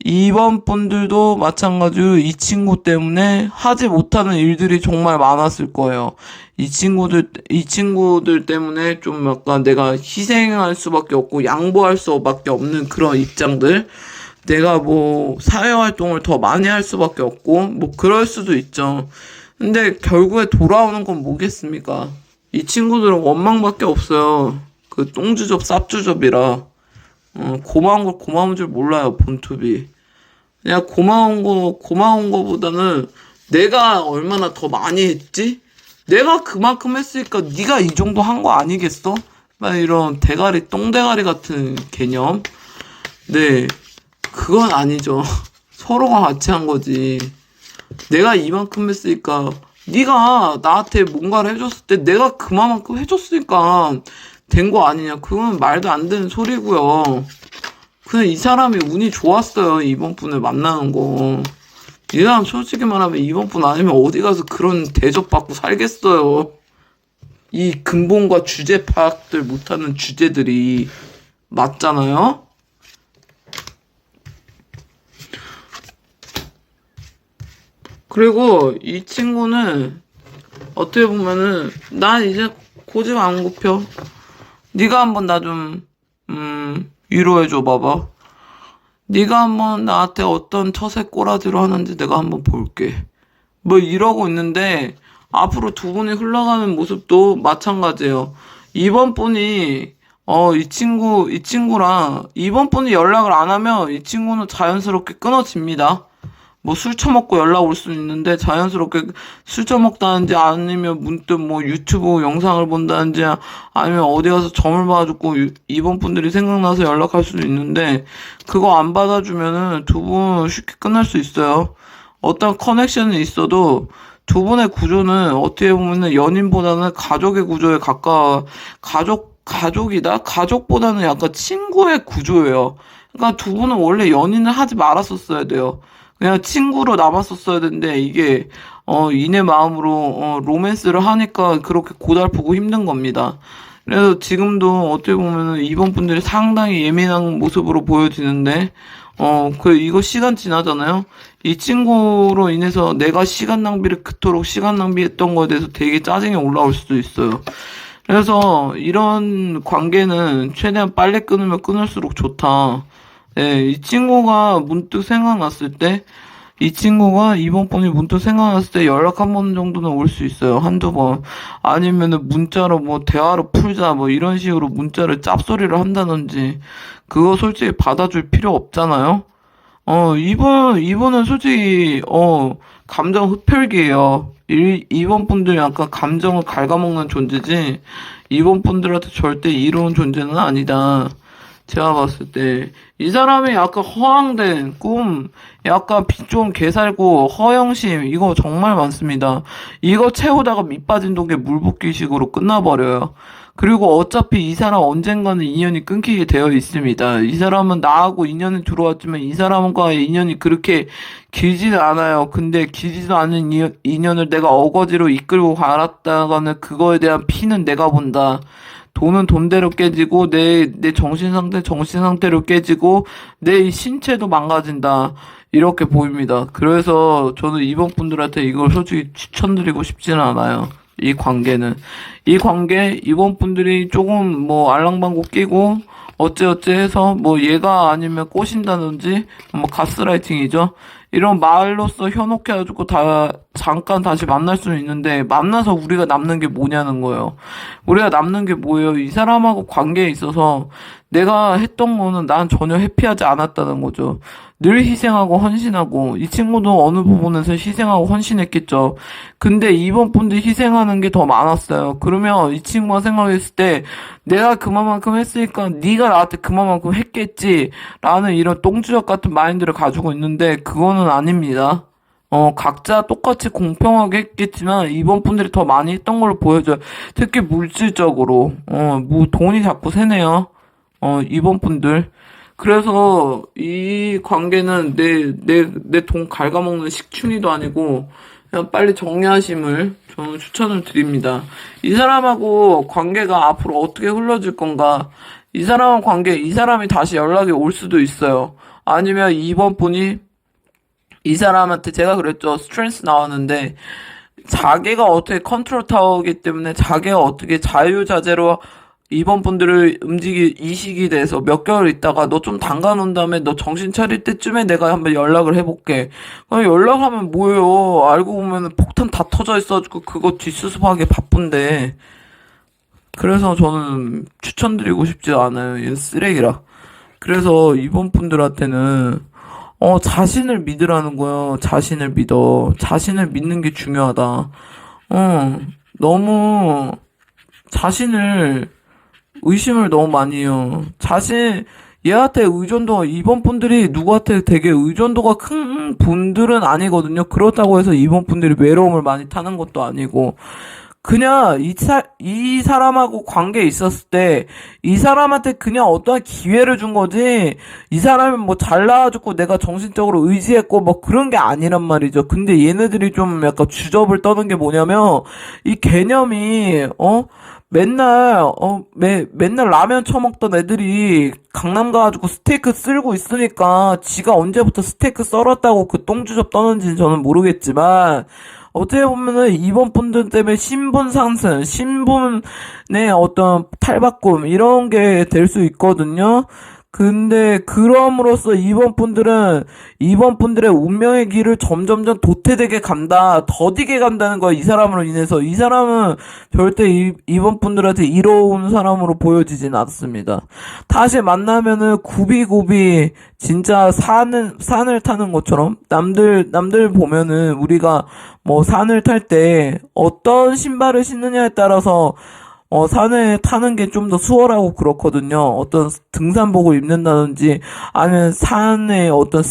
이번 분들도 마찬가지로 이 친구 때문에 하지 못하는 일들이 정말 많았을 거예요. 이 친구들 때문에 좀 약간 내가 희생할 수밖에 없고 양보할 수밖에 없는 그런 입장들. 내가 뭐 사회활동을 더 많이 할 수밖에 없고, 뭐 그럴 수도 있죠. 근데 결국에 돌아오는 건 뭐겠습니까? 이 친구들은 원망밖에 없어요. 그 똥주접, 쌉주접이라. 고마운 걸 고마운 줄 몰라요, 본투비. 그냥 고마운 거보다는 내가 얼마나 더 많이 했지? 내가 그만큼 했으니까 네가 이 정도 한 거 아니겠어? 막 이런 대가리, 똥대가리 같은 개념. 네, 그건 아니죠. 서로가 같이 한 거지. 내가 이만큼 했으니까 네가 나한테 뭔가를 해줬을 때 내가 그만큼 해줬으니까 된 거 아니냐. 그건 말도 안 되는 소리고요. 그냥 이 사람이 운이 좋았어요. 이번 분을 만나는 거. 이 사람 솔직히 말하면 이번 분 아니면 어디 가서 그런 대접받고 살겠어요. 이 근본과 주제 파악들 못하는 주제들이 맞잖아요. 그리고 이 친구는 어떻게 보면은 난 이제 고집 안 굽혀. 네가 한번 나 좀 위로해줘 봐봐. 네가 한번 나한테 어떤 처세 꼬라지로 하는지 내가 한번 볼게. 뭐 이러고 있는데 앞으로 두 분이 흘러가는 모습도 마찬가지예요. 이번 분이 이 친구랑 이번 분이 연락을 안 하면 이 친구는 자연스럽게 끊어집니다. 뭐 술 처먹고 연락 올 수는 있는데 자연스럽게 술 처먹다든지 아니면 문득 뭐 유튜브 영상을 본다든지 아니면 어디 가서 점을 봐주고 이번 분들이 생각나서 연락할 수도 있는데 그거 안 받아주면은 두 분 쉽게 끝날 수 있어요. 어떤 커넥션은 있어도 두 분의 구조는 어떻게 보면은 연인보다는 가족의 구조에 가까워. 가족이다? 가족보다는 약간 친구의 구조예요. 그러니까 두 분은 원래 연인을 하지 말았었어야 돼요. 그냥 친구로 남았었어야 되는데 이게 이내 마음으로 로맨스를 하니까 그렇게 고달프고 힘든 겁니다. 그래서 지금도 어떻게 보면은 이번 분들이 상당히 예민한 모습으로 보여지는데 이거 시간 지나잖아요. 이 친구로 인해서 내가 시간 낭비를 그토록 시간 낭비했던 거에 대해서 되게 짜증이 올라올 수도 있어요. 그래서 이런 관계는 최대한 빨리 끊으면 끊을수록 좋다. 예, 이 친구가 문득 생각났을 때, 이 친구가 이번 분이 문득 생각났을 때 연락 한 번 정도는 올 수 있어요. 한두 번. 아니면은 문자로 뭐 대화를 풀자 뭐 이런 식으로 문자를 짭소리를 한다든지, 그거 솔직히 받아줄 필요 없잖아요. 이분은 솔직히, 감정 흡혈귀예요. 이번 분들이 약간 감정을 갉아먹는 존재지, 이번 분들한테 절대 이로운 존재는 아니다. 제가 봤을 때, 이 사람이 약간 허황된 꿈, 약간 빚 좀 개살고, 허영심, 이거 정말 많습니다. 이거 채우다가 밑 빠진 독에 물 붓기식으로 끝나버려요. 그리고 어차피 이 사람 언젠가는 인연이 끊기게 되어 있습니다. 이 사람은 나하고 인연이 들어왔지만 이 사람과의 인연이 그렇게 길지는 않아요. 근데 길지도 않은 인연을 내가 어거지로 이끌고 갈았다가는 그거에 대한 피는 내가 본다. 돈은 돈대로 깨지고 내 정신 상태로 깨지고 내 이 신체도 망가진다. 이렇게 보입니다. 그래서 저는 이번 분들한테 이걸 솔직히 추천드리고 싶지는 않아요. 이 관계, 이번 분들이 조금 뭐 알랑방구 끼고, 어째어째 해서 뭐 얘가 아니면 꼬신다든지, 뭐 가스라이팅이죠. 이런 말로써 현혹해가지고 잠깐 다시 만날 수는 있는데, 만나서 우리가 남는 게 뭐냐는 거예요. 우리가 남는 게 뭐예요? 이 사람하고 관계에 있어서 내가 했던 거는 난 전혀 해피하지 않았다는 거죠. 늘 희생하고 헌신하고, 이 친구도 어느 부분에서 희생하고 헌신했겠죠. 근데 이번 분들이 희생하는 게 더 많았어요. 그러면 이 친구가 생각했을 때 내가 그만큼 했으니까 네가 나한테 그만큼 했겠지 라는 이런 똥주적 같은 마인드를 가지고 있는데 그거는 아닙니다. 각자 똑같이 공평하게 했겠지만 이번 분들이 더 많이 했던 걸로 보여져요. 특히 물질적으로 뭐 돈이 자꾸 새네요. 이번 분들. 그래서 이 관계는 내 돈 갉아먹는 식충이도 아니고 그냥 빨리 정리하심을 저는 추천을 드립니다. 이 사람하고 관계가 앞으로 어떻게 흘러질 건가? 이 사람하고 이 사람이 다시 연락이 올 수도 있어요. 아니면 이번 분이 이 사람한테 제가 그랬죠. 스트레스 나왔는데 자기가 어떻게 컨트롤 타워이기 때문에 자기가 어떻게 자유자재로 이번 분들을 이 시기 돼서 몇 개월 있다가 너 좀 담가 놓은 다음에 너 정신 차릴 때쯤에 내가 한번 연락을 해볼게. 그럼 연락하면 뭐예요? 알고 보면 폭탄 다 터져 있어가지고 그거 뒷수습하기 바쁜데. 그래서 저는 추천드리고 싶지 않아요. 얘 쓰레기라. 그래서 이번 분들한테는 자신을 믿으라는 거예요. 자신을 믿어. 자신을 믿는 게 중요하다. 너무 자신을 의심을 너무 많이 해요. 얘한테 이번 분들이 누구한테 되게 의존도가 큰 분들은 아니거든요. 그렇다고 해서 이번 분들이 외로움을 많이 타는 것도 아니고, 그냥 이 사람하고 관계에 있었을 때, 이 사람한테 그냥 어떠한 기회를 준 거지, 이 사람이 뭐 잘나와주고 내가 정신적으로 의지했고 뭐 그런 게 아니란 말이죠. 근데 얘네들이 좀 약간 주접을 떠는 게 뭐냐면, 이 개념이, 맨날 라면 처먹던 애들이 강남 가가지고 스테이크 쓸고 있으니까 지가 언제부터 스테이크 썰었다고 그 똥주접 떠는지는 저는 모르겠지만 어떻게 보면은 이번 분들 때문에 신분 상승, 신분의 어떤 탈바꿈 이런 게 될 수 있거든요. 근데 그럼으로써 이번 분들의 운명의 길을 점점점 도태되게 간다, 더디게 간다는 거야, 이 사람으로 인해서. 이 사람은 절대 이번 분들한테 이로운 사람으로 보여지진 않습니다. 다시 만나면은 굽이굽이 진짜 산을 타는 것처럼, 남들 보면은 우리가 뭐 산을 탈 때 어떤 신발을 신느냐에 따라서 산에 타는 게 좀 더 수월하고 그렇거든요. 어떤 등산복을 입는다든지, 아니면 산에 어떤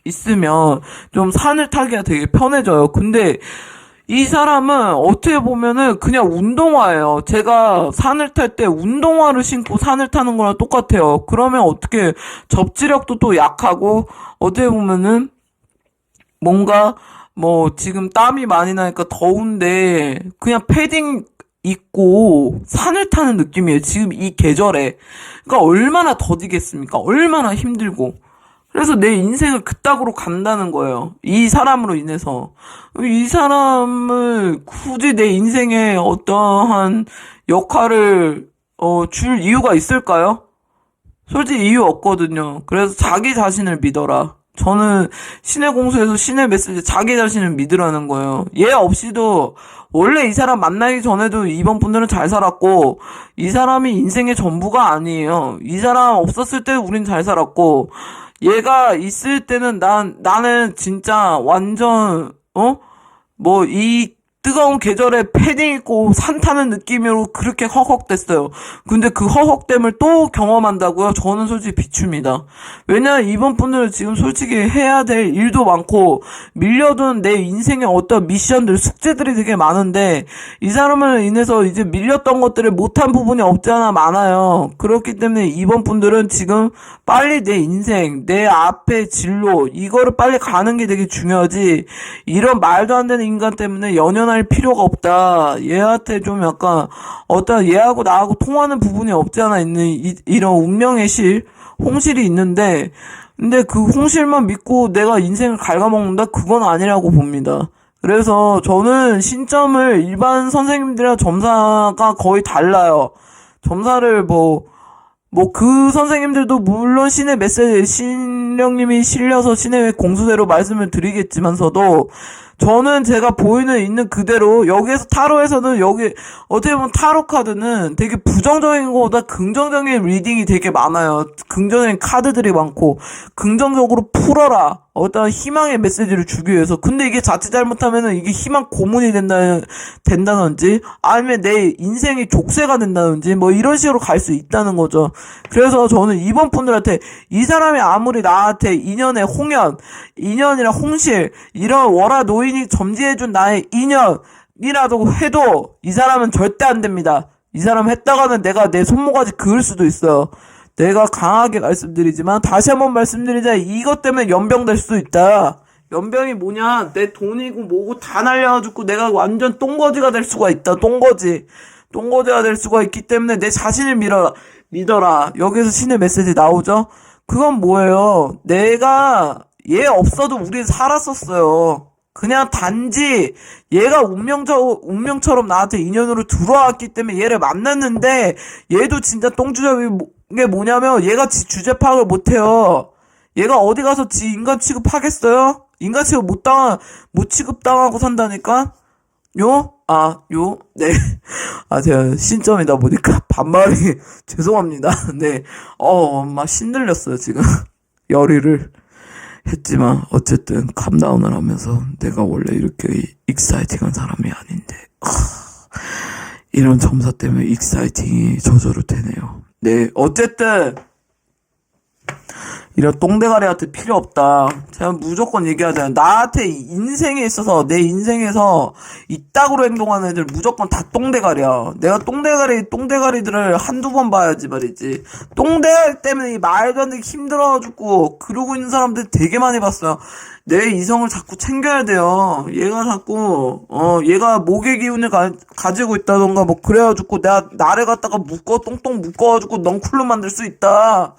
있으면 좀 산을 타기가 되게 편해져요. 근데 이 사람은 어떻게 보면은 그냥 운동화예요. 제가 산을 탈 때 운동화를 신고 산을 타는 거랑 똑같아요. 그러면 어떻게 접지력도 또 약하고, 어떻게 보면은 뭔가 뭐 지금 땀이 많이 나니까 더운데 그냥 패딩 입고 산을 타는 느낌이에요. 지금 이 계절에. 그러니까 얼마나 더디겠습니까? 얼마나 힘들고. 그래서 내 인생을 그따구로 간다는 거예요. 이 사람으로 인해서. 이 사람을 굳이 내 인생에 어떠한 역할을 줄 이유가 있을까요? 솔직히 이유 없거든요. 그래서 자기 자신을 믿어라. 저는 신의 공수에서 신의 메시지, 자기 자신을 믿으라는 거예요. 얘 없이도 원래 이 사람 만나기 전에도 이번 분들은 잘 살았고, 이 사람이 인생의 전부가 아니에요. 이 사람 없었을 때 우린 잘 살았고, 얘가 있을 때는 나는 진짜 완전 이 뜨거운 계절에 패딩 입고 산 타는 느낌으로 그렇게 허걱댔어요. 근데 그 허걱댐을 또 경험한다고요? 저는 솔직히 비춥니다. 왜냐면 이번 분들은 지금 솔직히 해야 될 일도 많고, 밀려둔 내 인생의 어떤 미션들, 숙제들이 되게 많은데, 이 사람을 인해서 이제 밀렸던 것들을 못한 부분이 없지 않아 많아요. 그렇기 때문에 이번 분들은 지금 빨리 내 인생, 내 앞의 진로, 이거를 빨리 가는 게 되게 중요하지, 이런 말도 안 되는 인간 때문에 연연할 필요가 없다. 얘한테 좀 약간 얘하고 나하고 통하는 부분이 없지 않아 있는 이런 운명의 홍실이 있는데, 근데 그 홍실만 믿고 내가 인생을 갉아먹는다? 그건 아니라고 봅니다. 그래서 저는 신점을 일반 선생님들이랑 점사가 거의 달라요. 점사를 그 선생님들도 물론 신의 메시지, 신령님이 실려서 신의 공수대로 말씀을 드리겠지만서도, 저는 제가 있는 그대로, 여기에서 타로에서는 어떻게 보면 타로 카드는 되게 부정적인 것보다 긍정적인 리딩이 되게 많아요. 긍정적인 카드들이 많고, 긍정적으로 풀어라. 어떤 희망의 메시지를 주기 위해서. 근데 이게 자칫 잘못하면은 이게 희망 고문이 된다든지, 아니면 내 인생이 족쇄가 된다든지, 뭐 이런 식으로 갈 수 있다는 거죠. 그래서 저는 이번 분들한테, 이 사람이 아무리 나한테 인연의 인연이랑 홍실, 이런 월화 노인이 점지해준 나의 인연이라도 해도, 이 사람은 절대 안 됩니다. 이 사람 했다가는 내가 내 손모가지 그을 수도 있어요. 내가 강하게 말씀드리지만, 다시 한번 말씀드리자, 이것 때문에 연병될 수도 있다. 연병이 뭐냐, 내 돈이고 뭐고 다 날려가지고 내가 완전 똥거지가 될 수가 있다. 똥거지가 될 수가 있기 때문에 내 자신을 믿어라. 여기서 신의 메시지 나오죠? 그건 뭐예요? 내가 얘 없어도 우리 살았었어요. 그냥 단지 얘가 운명처럼 나한테 인연으로 들어왔기 때문에 얘를 만났는데, 얘도 진짜 똥주접인 게 뭐냐면, 얘가 지 주제 파악을 못해요. 얘가 어디 가서 지 인간 취급하겠어요? 인간 취급 못 취급당하고 산다니까? 네. 제가 신점이다 보니까 반말이 죄송합니다. 네. 막 신들렸어요, 지금. 열의를 했지만, 어쨌든, 캄다운을 하면서, 내가 원래 이렇게 익사이팅한 사람이 아닌데, 이런 점사 때문에 익사이팅이 저절로 되네요. 네, 어쨌든, 이런 똥대가리한테 필요 없다. 제가 무조건 얘기하잖아요. 나한테 인생에 있어서, 내 인생에서 이따구로 행동하는 애들 무조건 다 똥대가리야. 내가 똥대가리들을 한두 번 봐야지 말이지. 똥대가리 때문에 이 말도 안 되게 힘들어가지고 그러고 있는 사람들 되게 많이 봤어요. 내 이성을 자꾸 챙겨야 돼요. 얘가 자꾸 얘가 목의 기운을 가지고 있다던가 뭐 그래가지고 나를 갖다가 똥똥 묶어가지고 넝쿨로 만들 수 있다.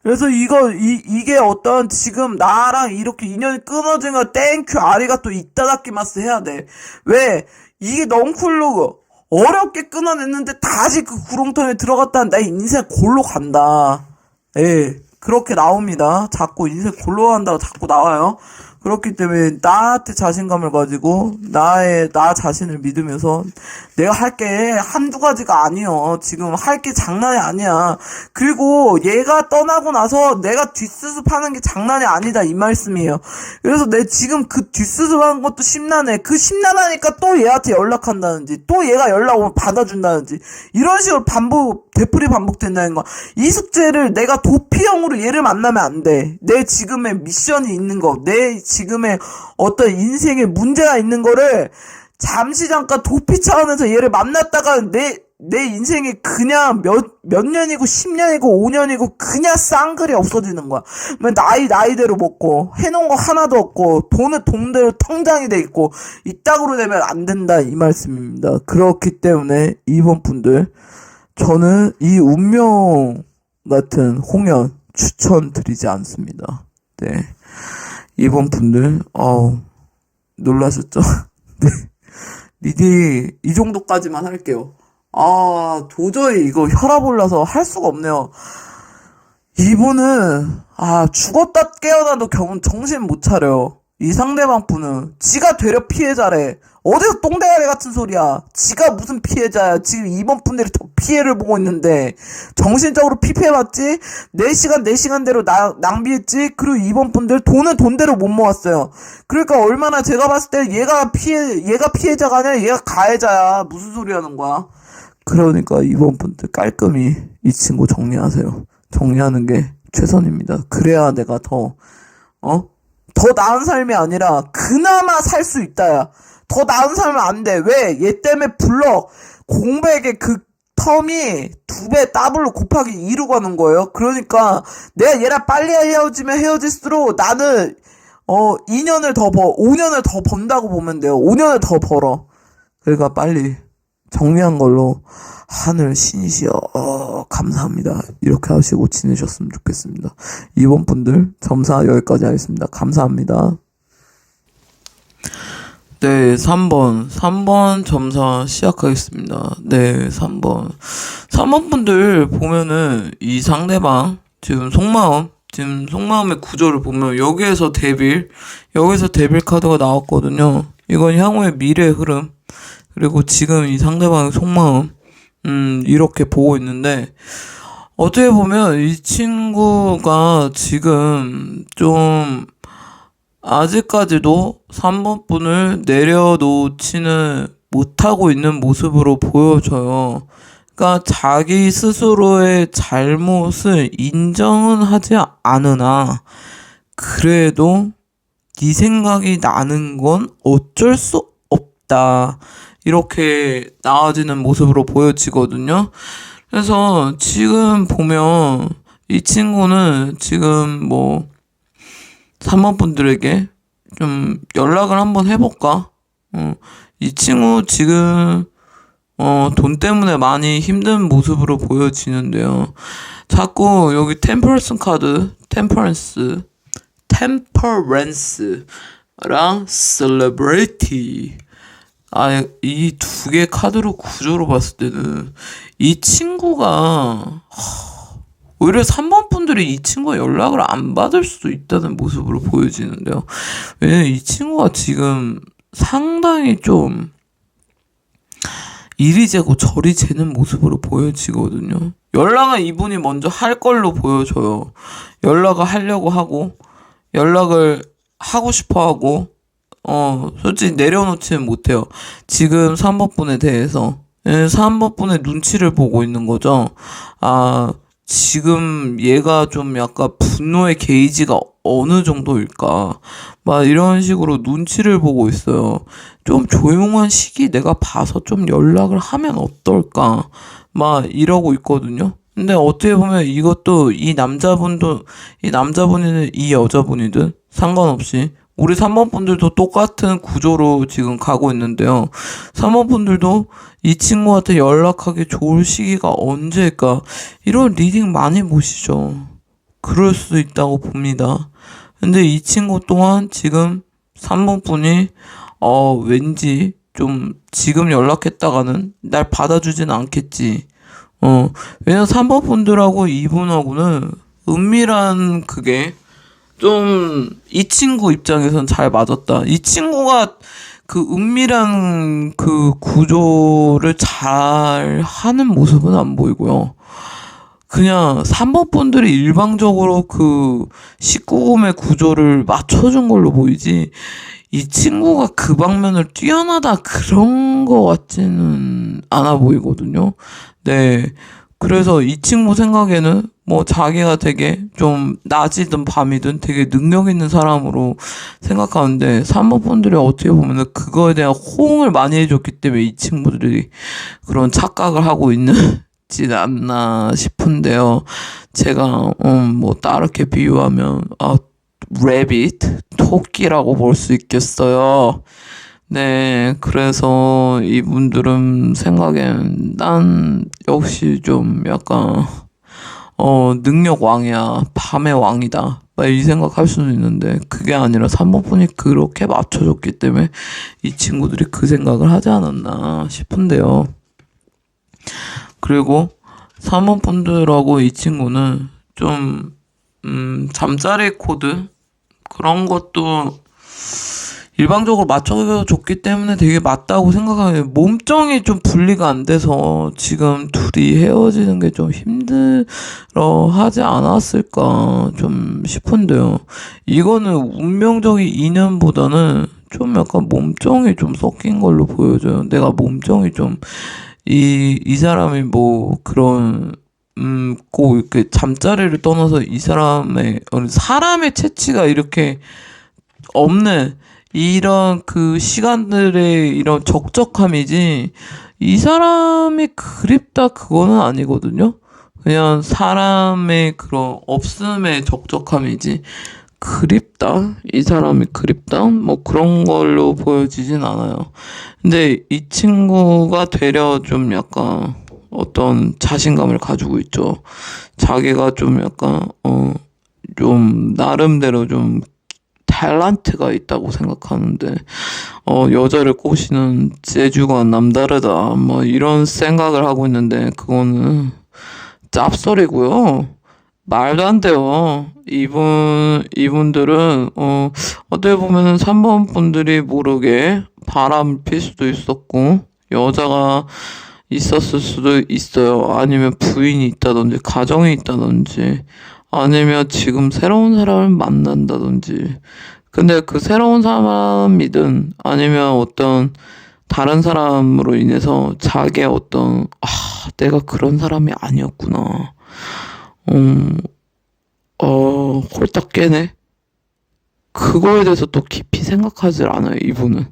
그래서 이게 어떤 지금 나랑 이렇게 인연이 끊어진 거 땡큐 아리가또 이따다키마스 해야 돼. 왜? 이게 넝쿨로 어렵게 끊어냈는데 다시 그 구렁텅이에 들어갔다는 나 인생 골로 간다. 예, 그렇게 나옵니다. 자꾸 인생 골로 간다고 자꾸 나와요. 그렇기 때문에 나한테 자신감을 가지고 나 자신을 믿으면서 내가 할 게 한두 가지가 아니요. 지금 할 게 장난이 아니야. 그리고 얘가 떠나고 나서 내가 뒷수습하는 게 장난이 아니다 이 말씀이에요. 그래서 내 지금 그 뒷수습하는 것도 심란해. 그 심란하니까 또 얘한테 연락한다든지 또 얘가 연락 오면 받아준다든지 이런 식으로 되풀이 반복된다는 거. 이 숙제를 내가 도피형으로 얘를 만나면 안 돼. 내 지금의 미션이 있는 거, 내 지금의 어떤 인생에 문제가 있는 거를 잠시 잠깐 도피 차원에서 얘를 만났다가 내 인생이 그냥 몇 년이고 10년이고 5년이고 그냥 쌍글이 없어지는 거야. 나이대로 먹고 해놓은 거 하나도 없고 돈은 돈대로 통장이 돼 있고 이따구로 되면 안 된다 이 말씀입니다. 그렇기 때문에 이번 분들 저는 이 운명 같은 홍연 추천드리지 않습니다. 네. 이번 분들, 놀라셨죠? 네. 리딩 이 정도까지만 할게요. 도저히 이거 혈압 올라서 할 수가 없네요. 이분은, 죽었다 깨어나도 정신 못 차려. 이 상대방 분은 지가 되려 피해자래. 어디서 똥대가리 같은 소리야. 지가 무슨 피해자야. 지금 이번 분들이 더 피해를 보고 있는데 정신적으로 피폐해봤지. 4시간 4시간대로 낭비했지. 그리고 이번 분들 돈은 돈대로 못 모았어요. 그러니까 얼마나 제가 봤을 때 얘가 피해자가 아니라 얘가 가해자야. 무슨 소리 하는 거야. 그러니까 이번 분들 깔끔히 이 친구 정리하세요. 정리하는 게 최선입니다. 그래야 내가 더 나은 삶이 아니라 그나마 살 수 있다야. 더 나은 삶은 안 돼. 왜? 얘 때문에 공백의 그 텀이 2배 더블로 곱하기 2로 가는 거예요. 그러니까 내가 얘랑 빨리 헤어지면 헤어질수록 나는 5년을 더 번다고 보면 돼요. 5년을 더 벌어. 그러니까 빨리 정리한 걸로 하늘 신이시여 감사합니다. 이렇게 하시고 지내셨으면 좋겠습니다. 이번 분들 점사 여기까지 하겠습니다. 감사합니다. 네, 3번 점사 시작하겠습니다. 네, 3번 분들 보면은 이 상대방 지금 속마음의 구조를 보면 여기에서 데빌 카드가 나왔거든요. 이건 향후의 미래의 흐름, 그리고 지금 이 상대방의 속마음 이렇게 보고 있는데, 어떻게 보면 이 친구가 지금 좀 아직까지도 3번 분을 내려놓지는 못하고 있는 모습으로 보여져요. 그러니까 자기 스스로의 잘못을 인정은 하지 않으나 그래도 네 생각이 나는 건 어쩔 수 없다. 이렇게 나아지는 모습으로 보여지거든요. 그래서 지금 보면 이 친구는 지금 3번 분들에게 좀 연락을 한번 해볼까? 이 친구 지금 돈 때문에 많이 힘든 모습으로 보여지는데요. 자꾸 여기 템퍼런스 카드, 템퍼런스랑 셀레브리티, 이 2개 카드로 구조로 봤을 때는 이 친구가 오히려 3번 분들이 이 친구가 연락을 안 받을 수도 있다는 모습으로 보여지는데요. 왜냐면 이 친구가 지금 상당히 좀 이리 재고 저리 재는 모습으로 보여지거든요. 연락은 이분이 먼저 할 걸로 보여져요. 연락을 하려고 하고, 연락을 하고 싶어 하고, 솔직히 내려놓지는 못해요. 지금 3번 분에 대해서. 3번 분의 눈치를 보고 있는 거죠. 지금 얘가 좀 약간 분노의 게이지가 어느 정도일까? 이런 식으로 눈치를 보고 있어요. 좀 조용한 시기 내가 봐서 좀 연락을 하면 어떨까? 이러고 있거든요. 근데 어떻게 보면 이것도 이 남자분이든 이 여자분이든 상관없이 우리 3번 분들도 똑같은 구조로 지금 가고 있는데요. 3번 분들도 이 친구한테 연락하기 좋을 시기가 언제일까? 이런 리딩 많이 보시죠. 그럴 수도 있다고 봅니다. 근데 이 친구 또한 지금 3번 분이 왠지 좀 지금 연락했다가는 날 받아주진 않겠지. 왜냐면 3번 분들하고 이분하고는 은밀한 그게 좀 이 친구 입장에선 잘 맞았다. 이 친구가 그 은밀한 그 구조를 잘 하는 모습은 안 보이고요. 그냥 3번 분들이 일방적으로 그 19금의 구조를 맞춰준 걸로 보이지, 이 친구가 그 방면을 뛰어나다 그런 거 같지는 않아 보이거든요. 네. 그래서 이 친구 생각에는 뭐 자기가 되게 좀 낮이든 밤이든 되게 능력 있는 사람으로 생각하는데 3번 분들이 어떻게 보면은 그거에 대한 호응을 많이 해줬기 때문에 이 친구들이 그런 착각을 하고 있는지 않나 싶은데요. 제가 뭐 다르게 비유하면 레빗 토끼라고 볼 수 있겠어요. 네, 그래서 이분들은 생각엔 난 역시 좀 약간 능력 왕이야, 밤의 왕이다, 막 이 생각할 수는 있는데 그게 아니라 3번 분이 그렇게 맞춰줬기 때문에 이 친구들이 그 생각을 하지 않았나 싶은데요. 그리고 3번 분들하고 이 친구는 좀 잠자리 코드 그런 것도 일방적으로 맞춰줬기 때문에 되게 맞다고 생각하는데 몸정이 좀 분리가 안 돼서 지금 둘이 헤어지는 게 좀 힘들어 하지 않았을까 좀 싶은데요. 이거는 운명적인 인연보다는 좀 약간 몸정이 좀 섞인 걸로 보여져요. 내가 몸정이 좀 이 사람이 뭐 그런 꼭 이렇게 잠자리를 떠나서 이 사람의 체취가 이렇게 없는 이런 그 시간들의 이런 적적함이지 이 사람이 그립다 그거는 아니거든요. 그냥 사람의 그런 없음의 적적함이지 그립다 이 사람이 그립다 뭐 그런 걸로 보여지진 않아요. 근데 이 친구가 되려 좀 약간 어떤 자신감을 가지고 있죠. 자기가 좀 약간 좀 나름대로 좀 탤런트가 있다고 생각하는데 여자를 꼬시는 재주가 남다르다 뭐 이런 생각을 하고 있는데 그거는 짭소리고요. 말도 안 돼요. 이분들은 어떻게 보면은 3번 분들이 모르게 바람 필 수도 있었고 여자가 있었을 수도 있어요. 아니면 부인이 있다든지 가정이 있다든지 아니면 지금 새로운 사람을 만난다든지. 근데 그 새로운 사람이든 아니면 어떤 다른 사람으로 인해서 자기의 어떤 내가 그런 사람이 아니었구나. 홀딱 깨네. 그거에 대해서 또 깊이 생각하지 않아요, 이분은.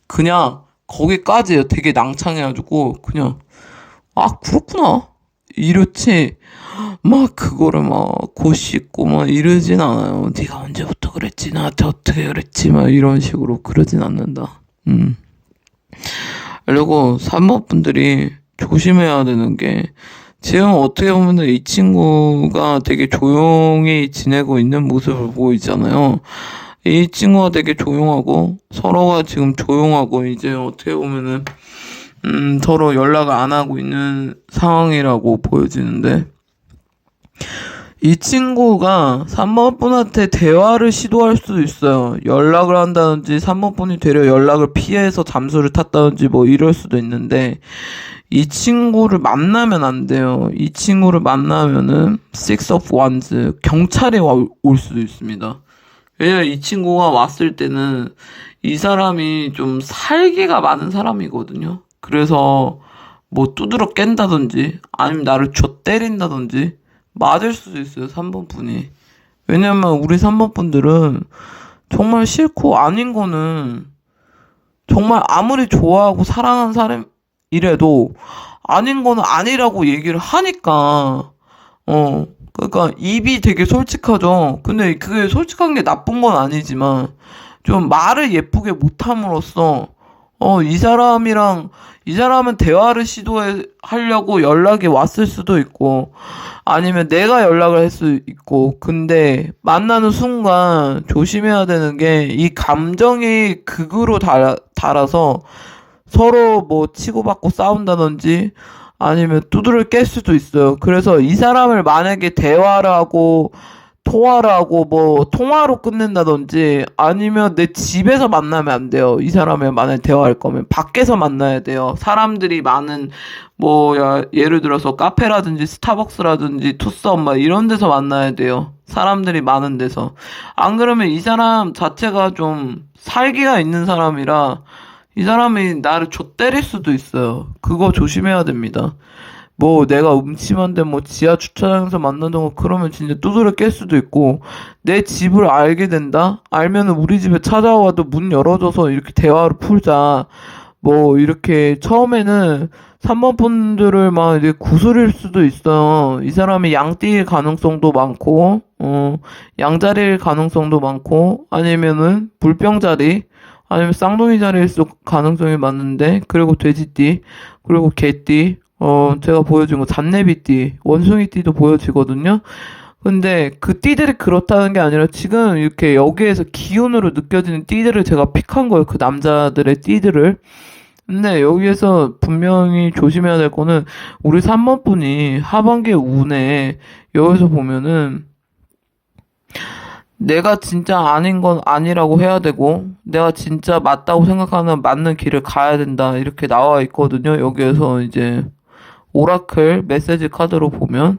그냥 거기까지예요. 되게 낭창해가지고 그냥 그렇구나 이렇지 막 그거를 막 고씻고 막 이러진 않아요. 네가 언제부터 그랬지 나한테 어떻게 그랬지 막 이런 식으로 그러진 않는다. 그리고 3번 분들이 조심해야 되는 게 지금 어떻게 보면 이 친구가 되게 조용히 지내고 있는 모습을 보이잖아요. 이 친구가 되게 조용하고 서로가 지금 조용하고 이제 어떻게 보면은 서로 연락을 안 하고 있는 상황이라고 보여지는데 이 친구가 3번 분한테 대화를 시도할 수도 있어요. 연락을 한다든지 3번 분이 되려 연락을 피해서 잠수를 탔다든지 뭐 이럴 수도 있는데 이 친구를 만나면 안 돼요. 이 친구를 만나면은 Six of Wands 경찰이 올 수도 있습니다. 왜냐면 이 친구가 왔을 때는 이 사람이 좀 살기가 많은 사람이거든요. 그래서 뭐 두드러 깬다든지 아니면 나를 때린다든지 맞을 수도 있어요. 3번 분이. 왜냐면 우리 3번 분들은 정말 싫고 아닌 거는 정말 아무리 좋아하고 사랑하는 사람이라도 아닌 거는 아니라고 얘기를 하니까 그러니까 입이 되게 솔직하죠. 근데 그게 솔직한 게 나쁜 건 아니지만 좀 말을 예쁘게 못함으로써 이 사람은 대화를 시도하려고 연락이 왔을 수도 있고, 아니면 내가 연락을 할 수 있고, 근데 만나는 순간 조심해야 되는 게, 이 감정이 극으로 달아서 서로 뭐 치고받고 싸운다든지, 아니면 두드려 깰 수도 있어요. 그래서 이 사람을 만약에 대화를 하고 통화를 하고 뭐 통화로 끝낸다든지 아니면 내 집에서 만나면 안 돼요. 이 사람을 만약에 대화할 거면 밖에서 만나야 돼요. 사람들이 많은 뭐 예를 들어서 카페라든지 스타벅스라든지 투썸 막 이런 데서 만나야 돼요. 사람들이 많은 데서. 안 그러면 이 사람 자체가 좀 살기가 있는 사람이라 이 사람이 나를 좆때릴 수도 있어요. 그거 조심해야 됩니다. 뭐 내가 음침한데 뭐 지하 주차장에서 만나던 거 그러면 진짜 두드려 깰 수도 있고 내 집을 알게 된다? 알면은 우리 집에 찾아와도 문 열어줘서 이렇게 대화를 풀자. 뭐 이렇게 처음에는 3번 분들을 막 이제 구슬일 수도 있어요. 이 사람이 양띠일 가능성도 많고 양자리일 가능성도 많고 아니면은 불병자리 아니면 쌍둥이 자리일 수 가능성이 많은데 그리고 돼지띠 그리고 개띠 제가 보여준 거 잔내비띠, 원숭이띠도 보여지거든요. 근데 그 띠들이 그렇다는 게 아니라 지금 이렇게 여기에서 기운으로 느껴지는 띠들을 제가 픽한 거예요. 그 남자들의 띠들을. 근데 여기에서 분명히 조심해야 될 거는 우리 3번 분이 하반기 운에 여기서 보면은 내가 진짜 아닌 건 아니라고 해야 되고 내가 진짜 맞다고 생각하는 맞는 길을 가야 된다 이렇게 나와 있거든요. 여기에서 이제 오라클 메시지 카드로 보면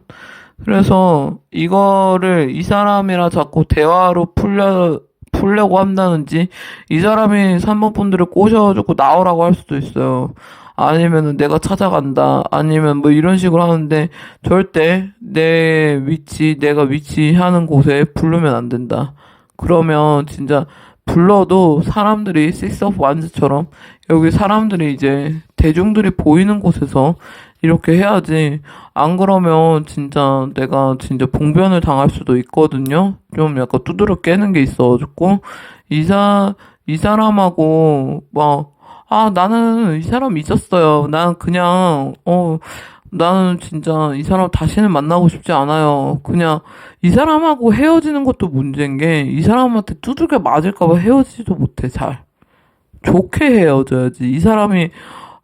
그래서 이거를 이 사람이랑 자꾸 대화로 풀려고 한다든지 이 사람이 3번 분들을 꼬셔가지고 나오라고 할 수도 있어요. 아니면은 내가 찾아간다. 아니면 뭐 이런 식으로 하는데 절대 내가 위치하는 곳에 부르면 안 된다. 그러면 진짜 불러도 사람들이 Six of Wands처럼 여기 사람들이 이제 대중들이 보이는 곳에서 이렇게 해야지. 안 그러면 진짜 내가 진짜 봉변을 당할 수도 있거든요. 좀 약간 두드려 깨는 게 있어가지고 이 사람하고 막 나는 이 사람 있었어요. 난 그냥 나는 진짜 이 사람 다시는 만나고 싶지 않아요. 그냥 이 사람하고 헤어지는 것도 문제인 게 이 사람한테 두들겨 맞을까 봐 헤어지지도 못해 잘. 좋게 헤어져야지. 이 사람이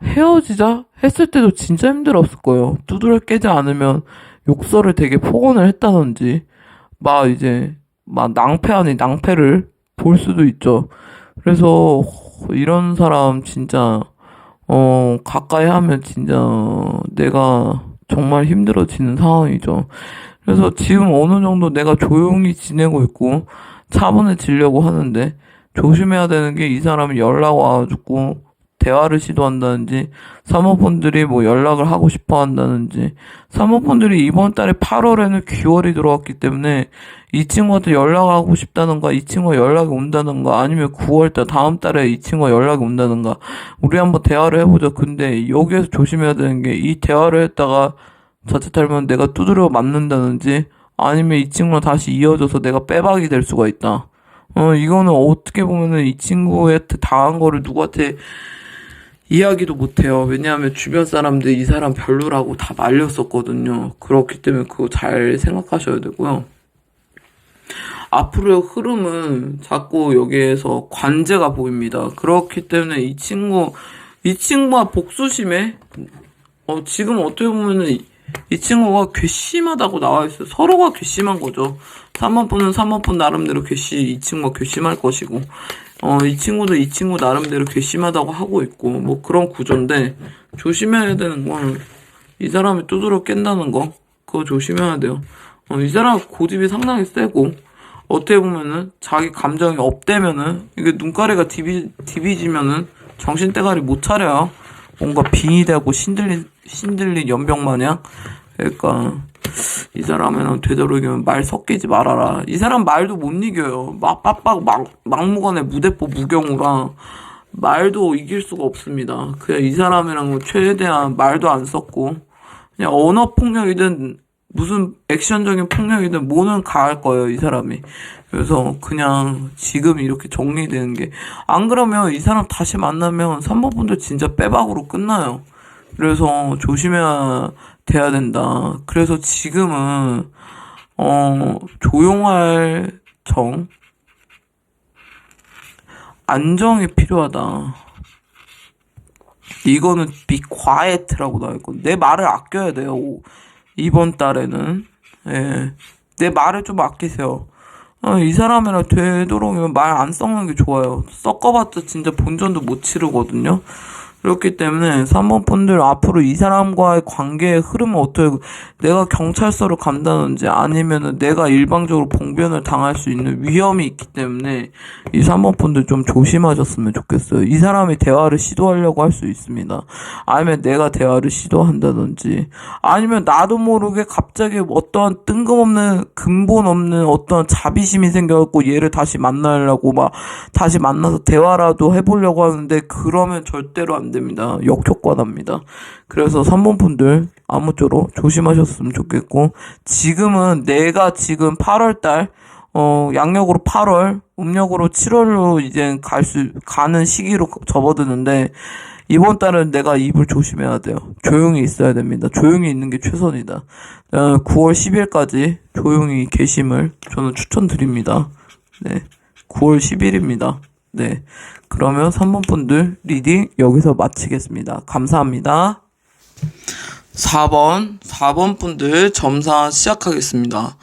헤어지자 했을 때도 진짜 힘들었을 거예요. 두드려 깨지 않으면 욕설을 되게 폭언을 했다든지 막 이제 막 낭패 아닌 낭패를 볼 수도 있죠. 그래서 이런 사람 진짜 가까이 하면 진짜 내가 정말 힘들어지는 상황이죠. 그래서 지금 어느 정도 내가 조용히 지내고 있고 차분해지려고 하는데 조심해야 되는 게 이 사람이 연락 와가지고 대화를 시도한다든지 사모펀들이 뭐 연락을 하고 싶어 한다든지 사모펀들이 이번 달에 8월에는 귀월이 들어왔기 때문에 이 친구한테 연락하고 싶다던가 이 친구가 연락이 온다던가 아니면 9월달 다음 달에 이 친구가 연락이 온다던가 우리 한번 대화를 해보자. 근데 여기에서 조심해야 되는 게 이 대화를 했다가 자칫하면 내가 두드려 맞는다든지 아니면 이 친구랑 다시 이어져서 내가 빼박이 될 수가 있다. 이거는 어떻게 보면은 이 친구한테 당한 거를 누구한테 이야기도 못해요. 왜냐하면 주변 사람들 이 사람 별로라고 다 말렸었거든요. 그렇기 때문에 그거 잘 생각하셔야 되고요. 앞으로의 흐름은 자꾸 여기에서 관제가 보입니다. 그렇기 때문에 이 친구가 복수심에 지금 어떻게 보면은 이 친구가 괘씸하다고 나와 있어요. 서로가 괘씸한 거죠. 3번 분 나름대로 이 친구가 괘씸할 것이고, 이 친구도 이 친구 나름대로 괘씸하다고 하고 있고, 뭐 그런 구조인데, 조심해야 되는 건, 이 사람이 두드러 깬다는 거, 그거 조심해야 돼요. 이 사람 고집이 상당히 세고, 어떻게 보면은, 자기 감정이 업되면은, 이게 눈가리가 디비지면은, 정신대가리 못 차려요. 뭔가 빙이 되고 신들린 연병 마냥. 그러니까 이 사람은 되도록이면 말 섞이지 말아라. 이 사람 말도 못 이겨요. 막 빡빡 막무가내 무대포 무경우랑 말도 이길 수가 없습니다. 그냥 이 사람이랑 최대한 말도 안 섞고 그냥 언어 폭력이든 무슨 액션적인 폭력이든 뭐는 가할 거예요, 이 사람이. 그래서 그냥 지금 이렇게 정리되는 게, 안 그러면 이 사람 다시 만나면 3번 분들 진짜 빼박으로 끝나요. 그래서 조심해야 돼야 된다. 그래서 지금은, 조용할 안정이 필요하다. 이거는 be quiet라고 나와있고, 내 말을 아껴야 돼요. 이번 달에는. 예. 내 말을 좀 아끼세요. 이 사람이랑 되도록이면 말 안 섞는 게 좋아요. 섞어봤자 진짜 본전도 못 치르거든요. 그렇기 때문에 3번 분들 앞으로 이 사람과의 관계의 흐름은 어떻게, 내가 경찰서를 간다든지 아니면은 내가 일방적으로 봉변을 당할 수 있는 위험이 있기 때문에 이 3번 분들 좀 조심하셨으면 좋겠어요. 이 사람이 대화를 시도하려고 할 수 있습니다. 아니면 내가 대화를 시도한다든지, 아니면 나도 모르게 갑자기 어떠한 뜬금없는 근본 없는 어떤 자비심이 생겨갖고 얘를 다시 만나려고 막 다시 만나서 대화라도 해보려고 하는데, 그러면 절대로 안 됩니다. 역효과 납니다. 그래서 3번 분들 아무쪼록 조심하셨으면 좋겠고, 지금은 내가 지금 8월달 양력으로 8월, 음력으로 7월로 이제 가는 시기로 접어드는데, 이번 달은 내가 입을 조심해야 돼요. 조용히 있어야 됩니다. 조용히 있는 게 최선이다. 9월 10일까지 조용히 계심을 저는 추천드립니다. 네. 9월 10일입니다. 네. 그러면 3번 분들 리딩 여기서 마치겠습니다. 감사합니다. 4번 분들 점사 시작하겠습니다.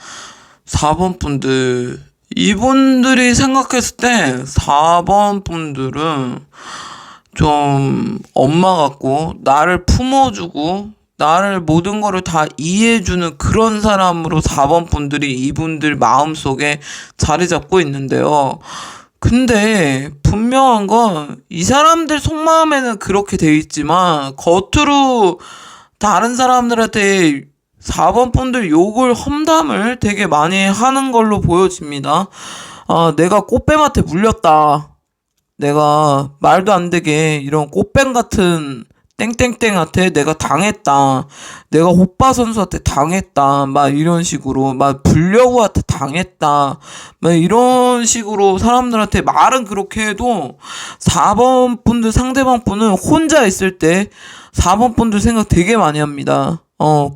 4번 분들, 이분들이 생각했을 때 4번 분들은 좀 엄마 같고, 나를 품어주고 나를 모든 거를 다 이해해주는 그런 사람으로 4번 분들이 이분들 마음속에 자리 잡고 있는데요. 근데 분명한 건 이 사람들 속마음에는 그렇게 돼 있지만 겉으로 다른 사람들한테 4번 분들 욕을, 험담을 되게 많이 하는 걸로 보여집니다. 내가 꽃뱀한테 물렸다. 내가 말도 안 되게 이런 꽃뱀 같은 땡땡땡한테 내가 당했다. 내가 호빠 선수한테 당했다. 막 이런 식으로, 막 불려구한테 당했다. 막 이런 식으로 사람들한테 말은 그렇게 해도 4번 분들, 상대방 분은 혼자 있을 때 4번 분들 생각 되게 많이 합니다.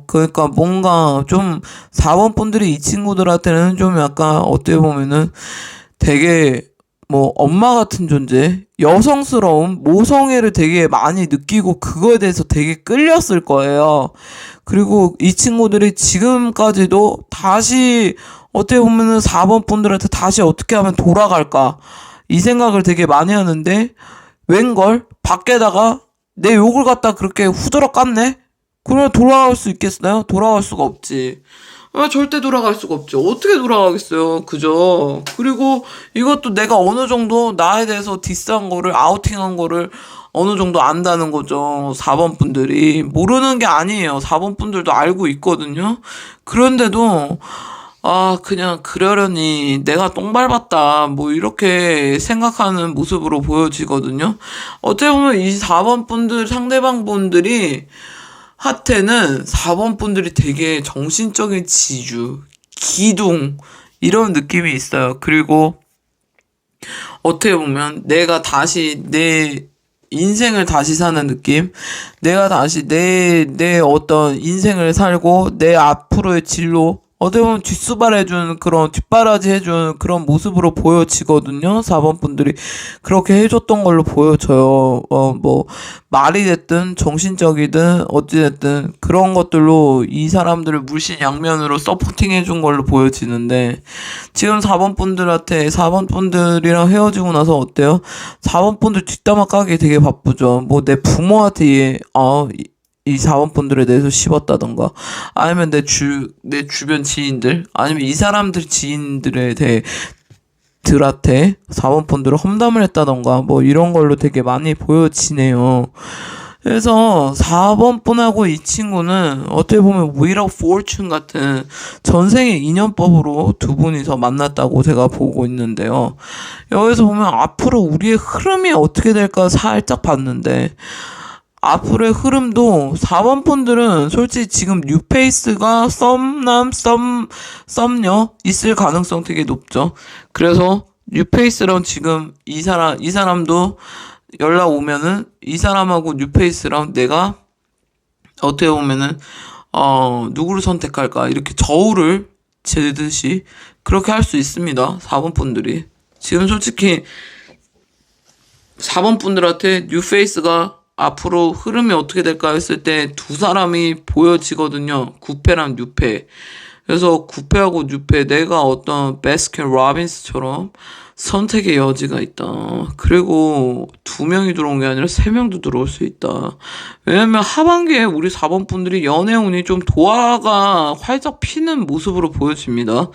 그러니까 뭔가 좀 4번 분들이 이 친구들한테는 좀 약간 어떻게 보면은 되게 뭐 엄마 같은 존재, 여성스러움, 모성애를 되게 많이 느끼고 그거에 대해서 되게 끌렸을 거예요. 그리고 이 친구들이 지금까지도 다시 어떻게 보면은 4번 분들한테 다시 어떻게 하면 돌아갈까, 이 생각을 되게 많이 하는데, 웬걸 밖에다가 내 욕을 갖다 그렇게 후드럭 깠네? 그러면 돌아갈 수 있겠어요? 돌아갈 수가 없지. 절대 돌아갈 수가 없죠. 어떻게 돌아가겠어요. 그죠? 그리고 이것도 내가 어느 정도 나에 대해서 디스한 거를, 아우팅한 거를 어느 정도 안다는 거죠. 4번 분들이. 모르는 게 아니에요. 4번 분들도 알고 있거든요. 그런데도 그냥 그러려니 내가 똥 밟았다, 뭐 이렇게 생각하는 모습으로 보여지거든요. 어떻게 보면 이 4번 분들, 상대방 분들이 한테는 4번 분들이 되게 정신적인 지주, 기둥, 이런 느낌이 있어요. 그리고 어떻게 보면 내가 다시 내 인생을 다시 사는 느낌? 내가 다시 내 어떤 인생을 살고 내 앞으로의 진로, 어떻게 보면 뒷수발해준, 그런 뒷바라지 해준 그런 모습으로 보여지거든요. 4번 분들이 그렇게 해줬던 걸로 보여져요. 뭐 말이 됐든 정신적이든 어찌됐든 그런 것들로 이 사람들을 물신양면으로 서포팅 해준 걸로 보여지는데, 지금 4번 분들한테, 4번 분들이랑 헤어지고 나서 어때요? 4번 분들 뒷담화 까기 되게 바쁘죠. 뭐 내 부모한테 이 4번 분들에 대해서 씹었다던가, 아니면 내 주변 지인들, 아니면 이 사람들 지인들에 대해 들한테 4번 분들을 험담을 했다던가, 뭐 이런 걸로 되게 많이 보여지네요. 그래서 4번 분하고 이 친구는 어떻게 보면 Wheel of Fortune 같은 전생의 인연법으로 두 분이서 만났다고 제가 보고 있는데요. 여기서 보면 앞으로 우리의 흐름이 어떻게 될까 살짝 봤는데, 앞으로의 흐름도 4번 분들은 솔직히 지금 뉴페이스가 썸녀 있을 가능성 되게 높죠. 그래서 뉴페이스랑 지금 이 사람도 연락 오면은 이 사람하고 뉴페이스랑 내가 어떻게 보면은 누구를 선택할까, 이렇게 저울을 재듯이 그렇게 할 수 있습니다. 4번 분들이 지금 솔직히 4번 분들한테 뉴페이스가 앞으로 흐름이 어떻게 될까 했을 때 두 사람이 보여지거든요. 9패랑 6패. 그래서 9패하고 6패 내가 어떤 베스킨 라빈스처럼 선택의 여지가 있다. 그리고 두 명이 들어온 게 아니라 세 명도 들어올 수 있다. 왜냐면 하반기에 우리 4번 분들이 연애운이 좀 도화가 활짝 피는 모습으로 보여집니다.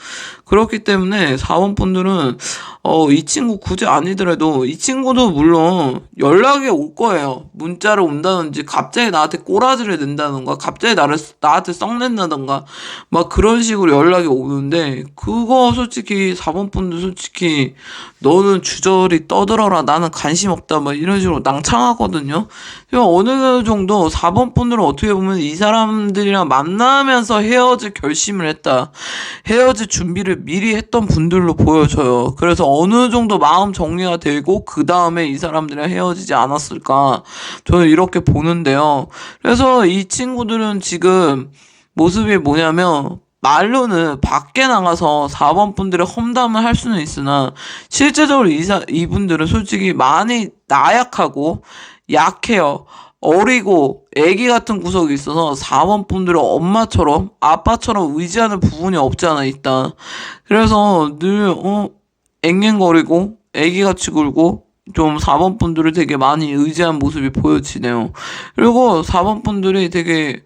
그렇기 때문에 4번 분들은 이 친구 굳이 아니더라도 이 친구도 물론 연락이 올 거예요. 문자를 온다든지 갑자기 나한테 꼬라지를 낸다던가 갑자기 나한테 썩낸다던가 막 그런 식으로 연락이 오는데 그거 솔직히 4번 분들 솔직히 너는 주저리 떠들어라 나는 관심 없다 막 이런 식으로 낭창하거든요. 어느 정도 4번 분들은 어떻게 보면 이 사람들이랑 만나면서 헤어질 결심을 했다. 헤어질 준비를 미리 했던 분들로 보여져요. 그래서 어느 정도 마음 정리가 되고 그 다음에 이 사람들이랑 헤어지지 않았을까. 저는 이렇게 보는데요. 그래서 이 친구들은 지금 모습이 뭐냐면 말로는 밖에 나가서 4번 분들의 험담을 할 수는 있으나 실제적으로 이분들은 솔직히 많이 나약하고 약해요. 어리고 애기 같은 구석이 있어서 4번 분들은 엄마처럼 아빠처럼 의지하는 부분이 없지 않아 있다. 그래서 늘 앵앵거리고 애기같이 굴고 좀 4번 분들을 되게 많이 의지한 모습이 보여지네요. 그리고 4번 분들이 되게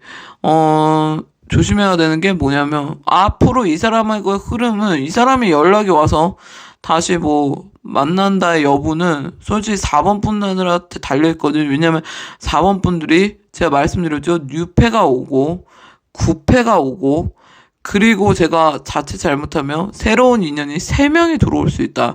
조심해야 되는 게 뭐냐면 앞으로 이 사람의 흐름은 이 사람이 연락이 와서 다시 뭐 만난다의 여부는 솔직히 4번 분들한테 달려있거든요. 왜냐면 4번 분들이 제가 말씀드렸죠. 뉴패가 오고 9패가 오고 그리고 제가 자칫 잘못하면 새로운 인연이 3명이 들어올 수 있다.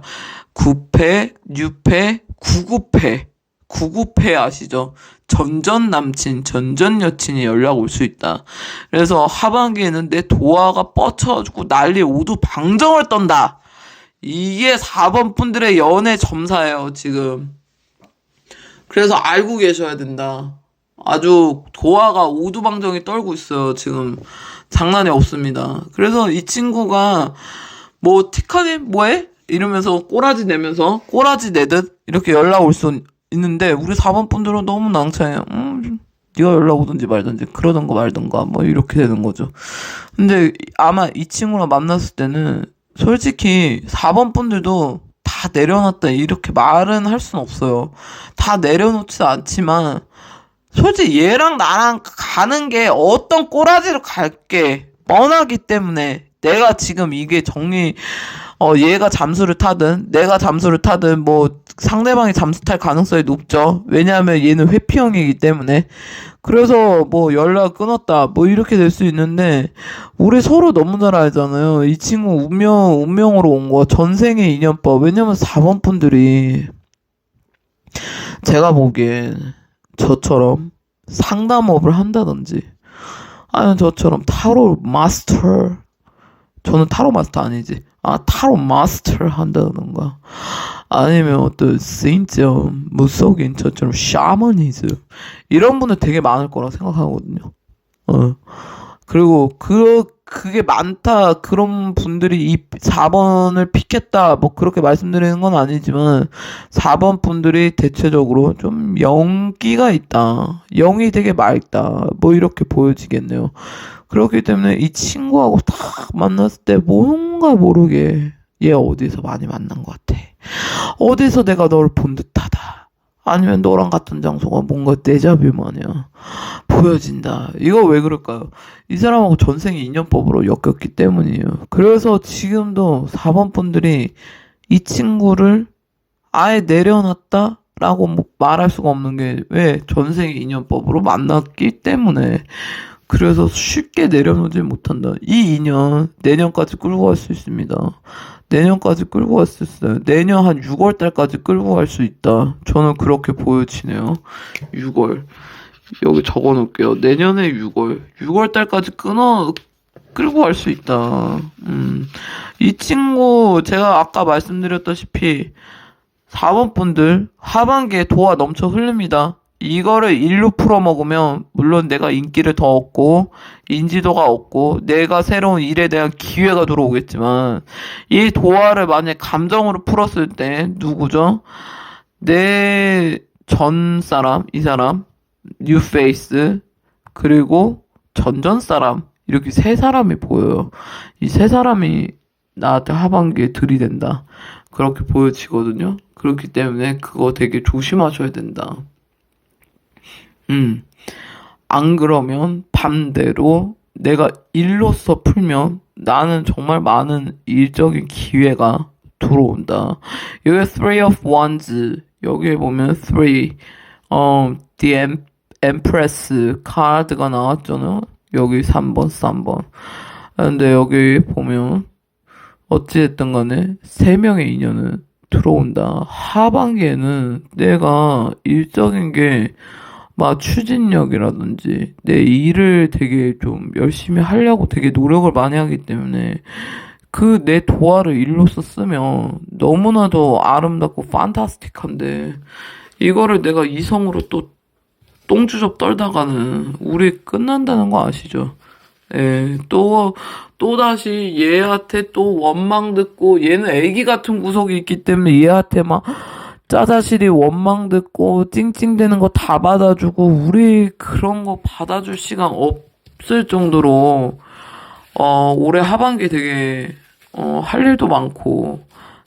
9패, 6패, 99패. 99패 아시죠? 전전 남친, 전전 여친이 연락 올 수 있다. 그래서 하반기에는 내 도화가 뻗쳐가지고 난리 오두방정을 떤다. 이게 4번 분들의 연애 점사예요, 지금. 그래서 알고 계셔야 된다. 아주 도화가 오두방정이 떨고 있어요, 지금. 장난이 없습니다. 그래서 이 친구가 뭐 티카니 뭐해? 이러면서 꼬라지 내면서 꼬라지 내듯 이렇게 연락 올 수 있는데 우리 4번 분들은 너무 낭창해요. 네가 연락 오든지 말든지 그러던가 말던가 뭐 이렇게 되는 거죠. 근데 아마 이 친구랑 만났을 때는 솔직히 4번 분들도 다 내려놨다 이렇게 말은 할 수는 없어요. 다 내려놓지도 않지만 솔직히 얘랑 나랑 가는 게 어떤 꼬라지로 갈게 뻔하기 때문에 내가 지금 이게 얘가 잠수를 타든 내가 잠수를 타든 뭐 상대방이 잠수 탈 가능성이 높죠. 왜냐하면 얘는 회피형이기 때문에. 그래서 뭐 연락 끊었다 뭐 이렇게 될 수 있는데 우리 서로 너무 잘 알잖아요. 이 친구 운명으로 온 거 전생의 인연법. 왜냐면 4번 분들이 제가 보기엔 저처럼 상담업을 한다든지 아니면 저처럼 타로 마스터 저는 타로 마스터 아니지. 타로 마스터를 한다던가 아니면 어떤 진짜 무속인 저처럼 샤머니즘 이런 분들 되게 많을 거라 생각하거든요. 그리고 그게 많다 그런 분들이 이 4번을 픽했다 뭐 그렇게 말씀드리는 건 아니지만 4번 분들이 대체적으로 좀 영기가 있다. 영이 되게 맑다. 뭐 이렇게 보여지겠네요. 그렇기 때문에 이 친구하고 딱 만났을 때 뭔가 모르게 얘 어디서 많이 만난 것 같아. 어디서 내가 널 본 듯하다. 아니면 너랑 같은 장소가 뭔가 데자뷰 마냥 보여진다. 이거 왜 그럴까요? 이 사람하고 전생의 인연법으로 엮였기 때문이에요. 그래서 지금도 4번 분들이 이 친구를 아예 내려놨다? 라고 뭐 말할 수가 없는 게 왜 전생의 인연법으로 만났기 때문에 그래서 쉽게 내려놓지 못한다. 이 인연 내년까지 끌고 갈 수 있습니다. 내년까지 끌고 갈 수 있어요. 내년 한 6월 달까지 끌고 갈 수 있다. 저는 그렇게 보여지네요. 6월. 여기 적어 놓을게요. 내년에 6월. 6월 달까지 끌고 갈 수 있다. 이 친구 제가 아까 말씀드렸다시피 4번 분들 하반기에 도화 넘쳐 흐릅니다. 이거를 일로 풀어먹으면 물론 내가 인기를 더 얻고 인지도가 얻고 내가 새로운 일에 대한 기회가 들어오겠지만 이 도화를 만약 감정으로 풀었을 때 누구죠? 내 전 사람, 이 사람 뉴페이스, 그리고 전전사람, 이렇게 세 사람이 보여요. 이 세 사람이 나한테 하반기에 들이댄다. 그렇게 보여지거든요. 그렇기 때문에 그거 되게 조심하셔야 된다. 안 그러면 반대로 내가 일로서 풀면 나는 정말 많은 일적인 기회가 들어온다. 여기 three of wands, 여기 보면 three, the empress 카드가 나왔잖아요. 여기 3번. 근데 여기 보면 어찌됐든 간에 세 명의 인연은 들어온다. 하반기에는 내가 일적인 게 막 추진력이라든지 내 일을 되게 좀 열심히 하려고 되게 노력을 많이 하기 때문에 그 내 도화를 일로써 쓰면 너무나도 아름답고 판타스틱한데 이거를 내가 이성으로 또 똥주접 떨다가는 우리 끝난다는 거 아시죠? 예, 또다시 얘한테 또 원망 듣고 얘는 애기 같은 구석이 있기 때문에 얘한테 막 짜자실이 원망 듣고 찡찡대는 거 다 받아주고 우리 그런 거 받아줄 시간 없을 정도로 올해 하반기 되게 할 일도 많고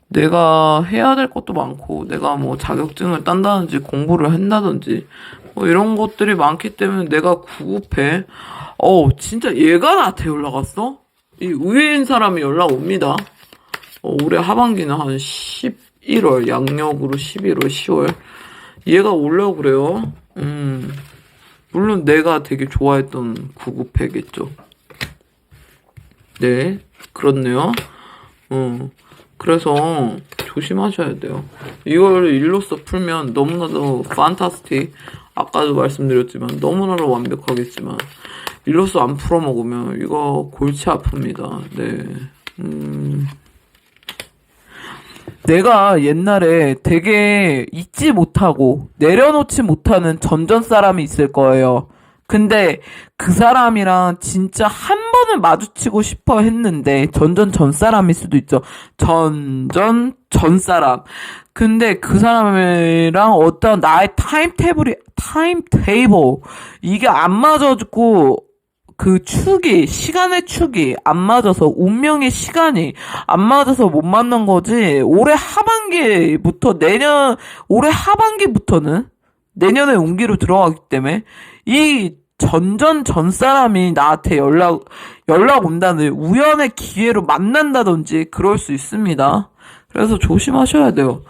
내가 해야 될 것도 많고 내가 뭐 자격증을 딴다든지 공부를 한다든지 뭐 이런 것들이 많기 때문에 내가 구급해. 진짜 얘가 나한테 연락 왔어? 이 의외인 사람이 연락 옵니다. 올해 하반기는 한 11월, 양력으로 11월, 10월. 얘가 오려고 그래요. 물론 내가 되게 좋아했던 구급회겠죠. 네, 그렇네요. 그래서 조심하셔야 돼요. 이걸 일로써 풀면 너무나도 판타스틱. 아까도 말씀드렸지만 너무나도 완벽하겠지만 일로써 안 풀어먹으면 이거 골치 아픕니다. 네. 내가 옛날에 되게 잊지 못하고 내려놓지 못하는 전전 사람이 있을 거예요. 근데 그 사람이랑 진짜 한 번을 마주치고 싶어 했는데 전전 전 사람일 수도 있죠. 전전 전 사람. 근데 그 사람이랑 어떤 나의 타임테이블 이게 안 맞아주고 그 시간의 축이 안 맞아서, 운명의 시간이 안 맞아서 못 만난 거지, 올해 하반기부터는 내년에 운기로 들어가기 때문에, 이 전 사람이 나한테 연락 온다는 우연의 기회로 만난다든지 그럴 수 있습니다. 그래서 조심하셔야 돼요.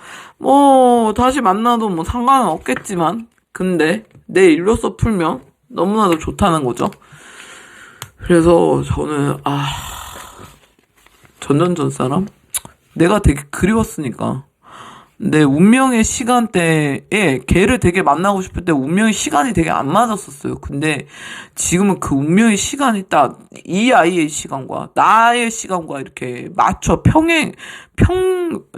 다시 만나도 뭐 상관은 없겠지만, 근데 내 일로서 풀면 너무나도 좋다는 거죠. 그래서 저는 전 사람? 내가 되게 그리웠으니까 내 운명의 시간대에 걔를 되게 만나고 싶을 때 운명의 시간이 되게 안 맞았었어요. 근데 지금은 그 운명의 시간이 딱 이 아이의 시간과 나의 시간과 이렇게 맞춰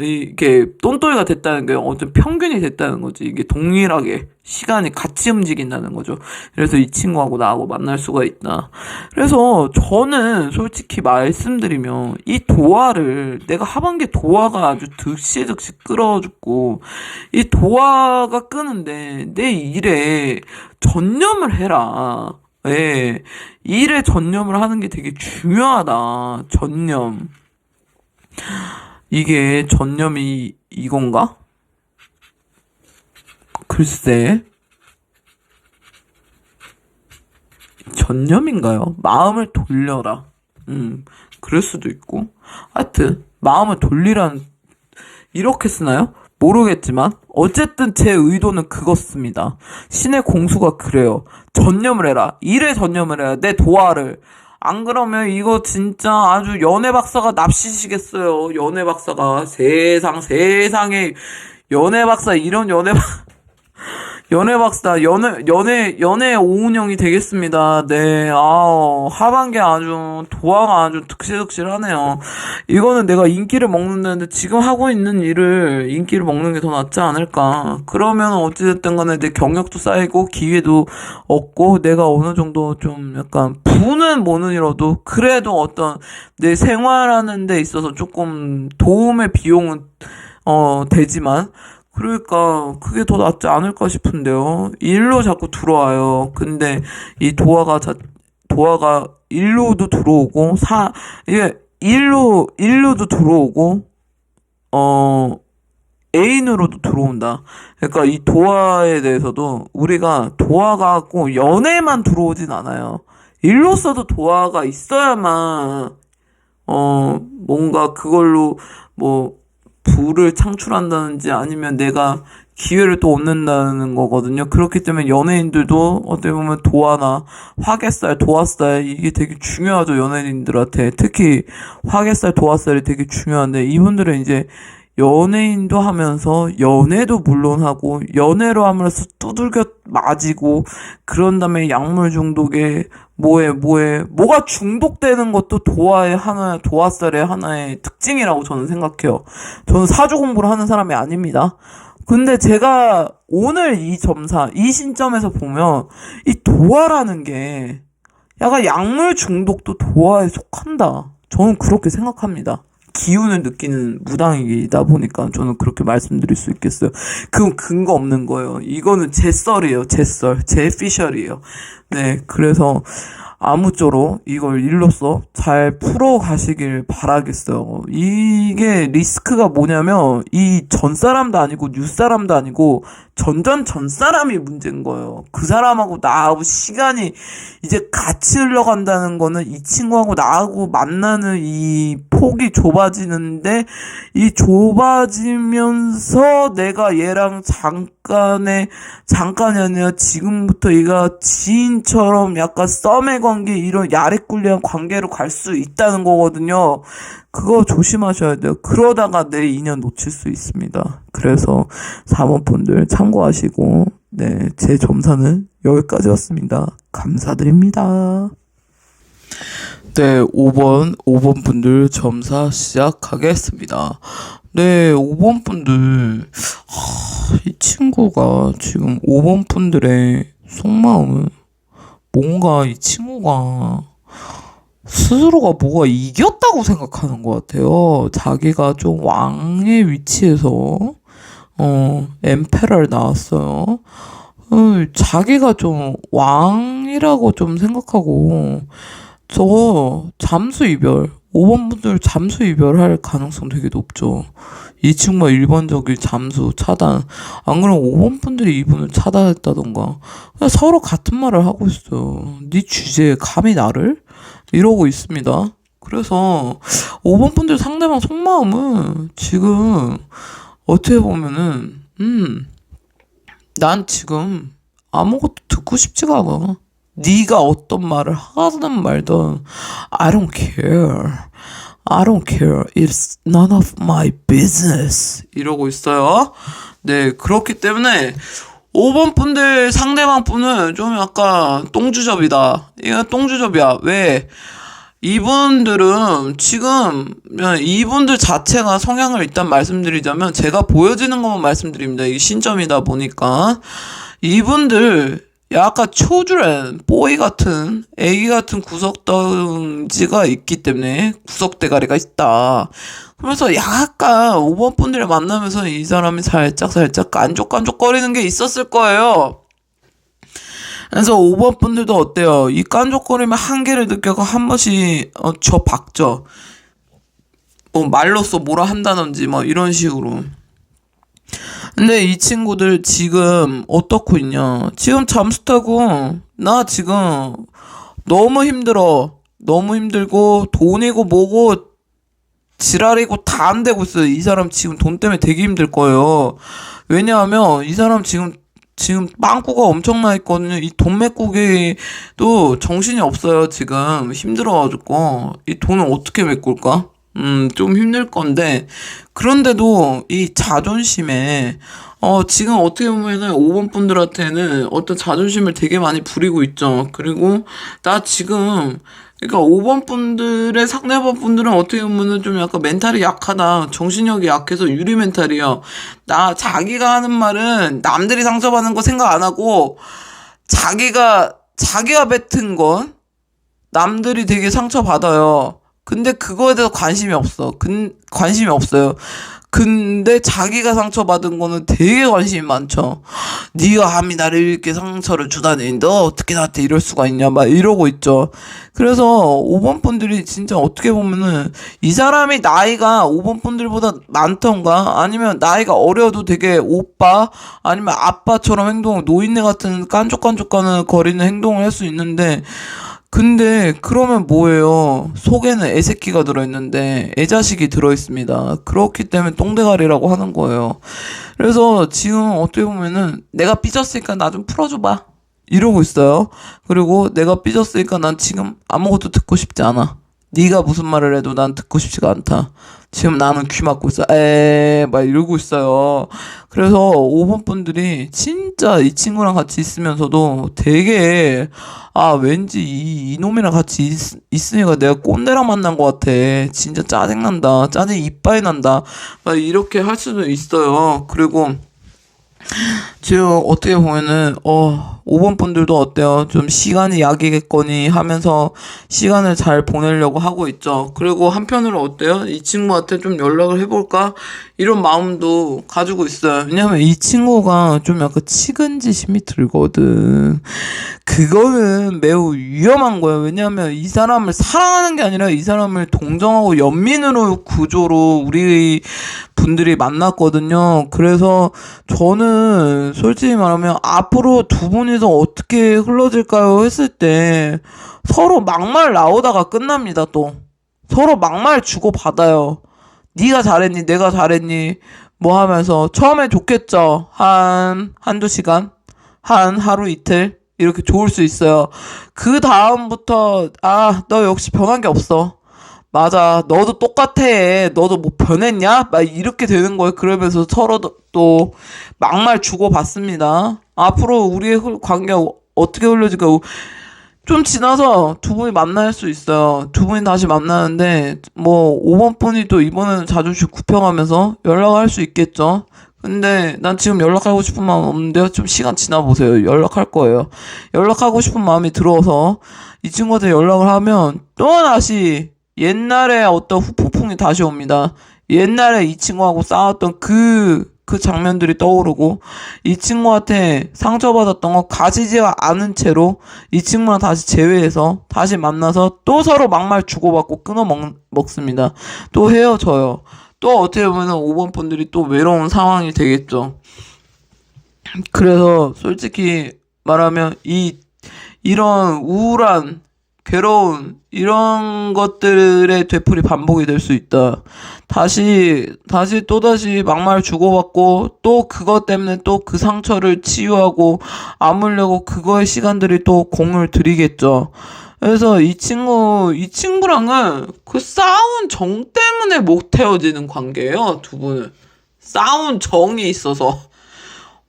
이게 똔똔이가 됐다는 게 어떤 평균이 됐다는 거지. 이게 동일하게 시간이 같이 움직인다는 거죠. 그래서 이 친구하고 나하고 만날 수가 있다. 그래서 저는 솔직히 말씀드리면 이 도화를 내가 하반기에 도화가 아주 득실득실 끌어주고 이 도화가 끄는데 내 일에 전념을 해라. 예, 일에 전념을 하는 게 되게 중요하다. 전념. 이게 전념이 이건가? 글쎄. 전념인가요? 마음을 돌려라. 그럴 수도 있고. 하여튼, 마음을 돌리라는, 이렇게 쓰나요? 모르겠지만, 어쨌든 제 의도는 그렇습니다. 신의 공수가 그래요. 전념을 해라. 일에 전념을 해라. 내 도화를. 안 그러면 이거 진짜 아주 연애 박사가 납치시겠어요. 연애 박사가. 세상에. 연애 박사, 이런 연애 박사, 연애 오운영이 되겠습니다. 네, 하반기 아주, 도화가 아주 득실득실하네요. 이거는 내가 인기를 먹는다는데 지금 하고 있는 일을 인기를 먹는 게 더 낫지 않을까. 그러면 어찌됐든 간에 내 경력도 쌓이고, 기회도 얻고, 내가 어느 정도 좀 약간, 부는 뭐는이라도, 그래도 어떤, 내 생활하는 데 있어서 조금 도움의 비용은, 되지만, 그러니까 그게 더 낫지 않을까 싶은데요. 일로 자꾸 들어와요. 근데 이 도화가 일로도 들어오고 이게 일로도 들어오고 어 애인으로도 들어온다. 그러니까 이 도화에 대해서도 우리가 도화가 갖고 연애만 들어오진 않아요. 일로서도 도화가 있어야만 뭔가 그걸로 뭐 부를 창출한다든지 아니면 내가 기회를 또 얻는다는 거거든요. 그렇기 때문에 연예인들도 어떻게 보면 도화나 화개살, 도화살 이게 되게 중요하죠. 연예인들한테 특히 화개살, 도화살이 되게 중요한데 이분들은 이제 연예인도 하면서 연애도 물론 하고 연애로 하면서 두들겨 맞이고 그런 다음에 약물 중독에 뭐가 중독되는 것도 도화살의 하나의 특징이라고 저는 생각해요. 저는 사주 공부를 하는 사람이 아닙니다. 근데 제가 오늘 이 신점에서 보면 이 도화라는 게 약간 약물 중독도 도화에 속한다. 저는 그렇게 생각합니다. 기운을 느끼는 무당이다 보니까 저는 그렇게 말씀드릴 수 있겠어요. 그건 근거 없는 거예요. 이거는 제 썰이에요. 제 피셜이에요. 네, 그래서 아무쪼록 이걸 일로써 잘 풀어 가시길 바라겠어요. 이게 리스크가 뭐냐면 이 전 사람도 아니고 뉴 사람도 아니고 전 사람이 문제인 거예요. 그 사람하고 나하고 시간이 이제 같이 흘러간다는 거는 이 친구하고 나하고 만나는 이 폭이 좁아지는데 이 좁아지면서 내가 얘랑 잠깐이 아니라 지금부터 얘가 지인처럼 약간 썸의 관계 이런 야릇꿀리한 관계로 갈 수 있다는 거거든요. 그거 조심하셔야 돼요. 그러다가 내 인연 놓칠 수 있습니다. 그래서 사모분들 참고하시고 네, 제 점사는 여기까지였습니다. 감사드립니다. 네, 5번 분들 점사 시작하겠습니다. 네, 5번 분들 이 친구가 지금 5번 분들의 속마음은 뭔가 이 친구가 스스로가 뭐가 이겼다고 생각하는 것 같아요. 자기가 좀 왕의 위치에서 엠페럴 나왔어요. 자기가 좀 왕이라고 좀 생각하고 저 잠수 이별 5번 분들 잠수 이별할 가능성 되게 높죠. 이 친구가 일반적인 잠수 차단 안 그러면 5번 분들이 이분을 차단했다던가 그냥 서로 같은 말을 하고 있어요. 네 주제에 감히 나를? 이러고 있습니다. 그래서 5번 분들 상대방 속마음은 지금 어떻게 보면은 난 지금 아무것도 듣고 싶지가 않아. 네가 어떤 말을 하든 말든 I don't care. I don't care. It's none of my business. 이러고 있어요. 네, 그렇기 때문에 5번 분들 상대방 분은 좀 약간 똥주접이다. 이거 똥주접이야. 왜? 이분들은 지금 이분들 자체가 성향을 일단 말씀드리자면 제가 보여지는 것만 말씀드립니다. 이게 신점이다 보니까 이분들 약간 초주란 뽀이 같은 애기 같은 구석덩지가 있기 때문에 구석대가리가 있다. 그래서 약간 5번 분들을 만나면서 이 사람이 살짝 깐족깐족거리는 게 있었을 거예요. 그래서 5번 분들도 어때요? 이 깐족거리면 한계를 느껴서 한 번씩 저 박죠. 말로써 뭐라 한다든지 뭐 이런 식으로. 근데 이 친구들 지금 어떻고 있냐? 지금 잠수 타고 나 지금 너무 힘들어. 너무 힘들고 돈이고 뭐고 지랄이고 다 안 되고 있어요. 이 사람 지금 돈 때문에 되게 힘들 거예요. 왜냐하면 이 사람 지금 빵꾸가 엄청나 있거든요. 이 돈 메꾸기도 정신이 없어요. 지금 힘들어가지고 이 돈을 어떻게 메꿀까? 좀 힘들 건데 그런데도 이 자존심에 지금 어떻게 보면은 5번 분들한테는 어떤 자존심을 되게 많이 부리고 있죠. 그리고 나 지금 그러니까 5번 분들의 상대방 분들은 어떻게 보면은 좀 약간 멘탈이 약하다. 정신력이 약해서 유리 멘탈이야. 자기가 하는 말은 남들이 상처받는 거 생각 안 하고 자기가 뱉은 건 남들이 되게 상처받아요. 근데 그거에 대해서 관심이 없어요. 근데 자기가 상처받은 거는 되게 관심이 많죠. 네가 감히 나를 이렇게 상처를 주다니 너 어떻게 나한테 이럴 수가 있냐 막 이러고 있죠. 그래서 5번 분들이 진짜 어떻게 보면은 이 사람이 나이가 5번 분들보다 많던가 아니면 나이가 어려도 되게 오빠 아니면 아빠처럼 노인네 같은 깐족깐족거리는 거리는 행동을 할 수 있는데 근데 그러면 뭐예요? 속에는 애새끼가 들어있는데 애자식이 들어있습니다. 그렇기 때문에 똥대가리라고 하는 거예요. 그래서 지금 어떻게 보면은 내가 삐졌으니까 나 좀 풀어줘봐 이러고 있어요. 그리고 내가 삐졌으니까 난 지금 아무것도 듣고 싶지 않아. 네가 무슨 말을 해도 난 듣고 싶지가 않다. 지금 나는 귀 막고 있어. 막 이러고 있어요. 그래서 5번 분들이 진짜 이 친구랑 같이 있으면서도 되게 왠지 이놈이랑 같이 있으니까 내가 꼰대랑 만난 것 같아. 진짜 짜증난다. 짜증 이빠이 난다. 막 이렇게 할 수도 있어요. 그리고 지금 어떻게 보면은 5번 분들도 어때요? 좀 시간이 약이겠거니 하면서 시간을 잘 보내려고 하고 있죠. 그리고 한편으로 어때요? 이 친구한테 좀 연락을 해볼까? 이런 마음도 가지고 있어요. 왜냐면 이 친구가 좀 약간 측은지심이 들거든. 그거는 매우 위험한 거예요. 왜냐하면 이 사람을 사랑하는 게 아니라 이 사람을 동정하고 연민으로 구조로 우리 분들이 만났거든요. 그래서 저는 솔직히 말하면 앞으로 두 분이서 어떻게 흘러질까요? 했을 때 서로 막말 나오다가 끝납니다. 또 서로 막말 주고받아요. 네가 잘했니? 내가 잘했니? 뭐 하면서 처음에 좋겠죠. 한두 시간? 하루 이틀? 이렇게 좋을 수 있어요. 그 다음부터 너 역시 변한 게 없어. 맞아. 너도 똑같아. 너도 뭐 변했냐? 막 이렇게 되는 거예요. 그러면서 서로 또 막말 주고받습니다. 앞으로 우리의 관계가 어떻게 흘러질까? 좀 지나서 두 분이 만날 수 있어요. 두 분이 다시 만나는데 뭐 5번 분이 또 이번에는 자존심 굽혀가면서 연락할 수 있겠죠. 근데 난 지금 연락하고 싶은 마음 없는데요. 좀 시간 지나보세요. 연락할 거예요. 연락하고 싶은 마음이 들어서 이 친구한테 연락을 하면 또 다시 옛날에 어떤 후폭풍이 다시 옵니다. 옛날에 이 친구하고 싸웠던 그 장면들이 떠오르고 이 친구한테 상처받았던 거 가지지 않은 채로 이 친구랑 다시 재회해서 다시 만나서 또 서로 막말 주고받고 먹습니다. 또 헤어져요. 또 어떻게 보면 5번 분들이 또 외로운 상황이 되겠죠. 그래서 솔직히 말하면 이런 우울한 괴로운 이런 것들의 되풀이 반복이 될 수 있다. 또다시 막말 주고받고 또 그것 때문에 또 그 상처를 치유하고 아물려고 그거의 시간들이 또 공을 들이겠죠. 그래서 이 친구랑은 그 싸운 정 때문에 못 헤어지는 관계예요, 두 분은. 싸운 정이 있어서.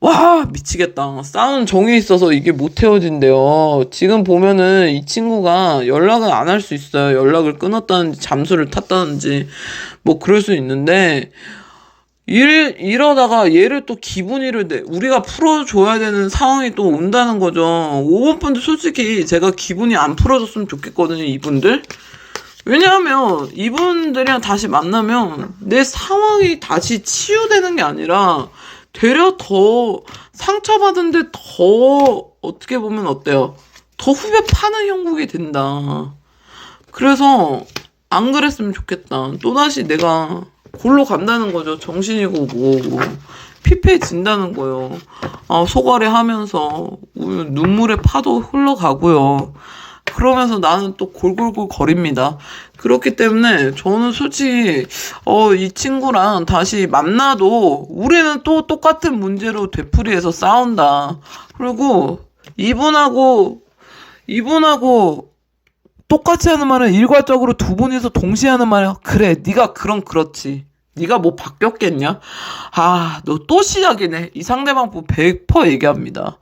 와, 미치겠다. 싸운 정이 있어서 이게 못 헤어진대요. 지금 보면은 이 친구가 연락을 안 할 수 있어요. 연락을 끊었다든지 잠수를 탔다든지 뭐 그럴 수 있는데 이러다가 얘를 또 기분이를 우리가 풀어줘야 되는 상황이 또 온다는 거죠. 5번 분들 솔직히 제가 기분이 안 풀어졌으면 좋겠거든요, 이분들. 왜냐하면 이분들이랑 다시 만나면 내 상황이 다시 치유되는 게 아니라 되려 더 상처받은데 더 어떻게 보면 어때요? 더 후벼 파는 형국이 된다. 그래서 안 그랬으면 좋겠다. 또다시 내가 골로 간다는 거죠. 정신이고 뭐고 피폐해진다는 거예요. 소갈이 하면서 눈물의 파도 흘러가고요. 그러면서 나는 또 골골골 거립니다. 그렇기 때문에 저는 솔직히 이 친구랑 다시 만나도 우리는 또 똑같은 문제로 되풀이해서 싸운다. 그리고 이분하고 똑같이 하는 말은 일괄적으로 두 분이서 동시에 하는 말이야. 그래, 네가 그렇지. 네가 뭐 바뀌었겠냐? 너 또 시작이네. 이 상대방 보고 100% 얘기합니다.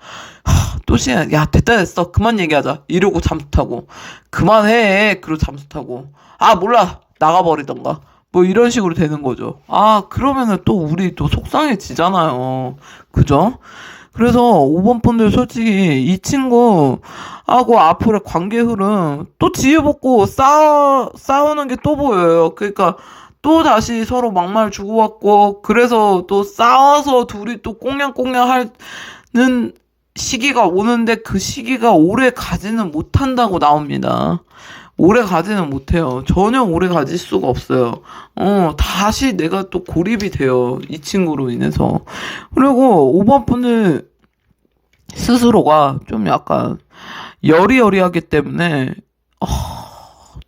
또 시작. 야, 됐어. 그만 얘기하자. 이러고 잠수 타고. 그만해. 그러고 잠수 타고. 몰라. 나가버리던가. 뭐 이런 식으로 되는 거죠. 그러면은 또 우리 또 속상해지잖아요. 그죠? 그래서 5번 분들 솔직히 이 친구하고 앞으로의 관계 흐름 또 지혜볶고 싸우는 게 또 보여요. 그러니까 또 다시 서로 막말 주고받고, 그래서 또 싸워서 둘이 또 꽁냥꽁냥 하는 시기가 오는데 그 시기가 오래 가지는 못한다고 나옵니다. 오래 가지는 못해요. 전혀 오래 가질 수가 없어요. 다시 내가 또 고립이 돼요. 이 친구로 인해서. 그리고 5번 분은 스스로가 좀 약간 여리여리하기 때문에,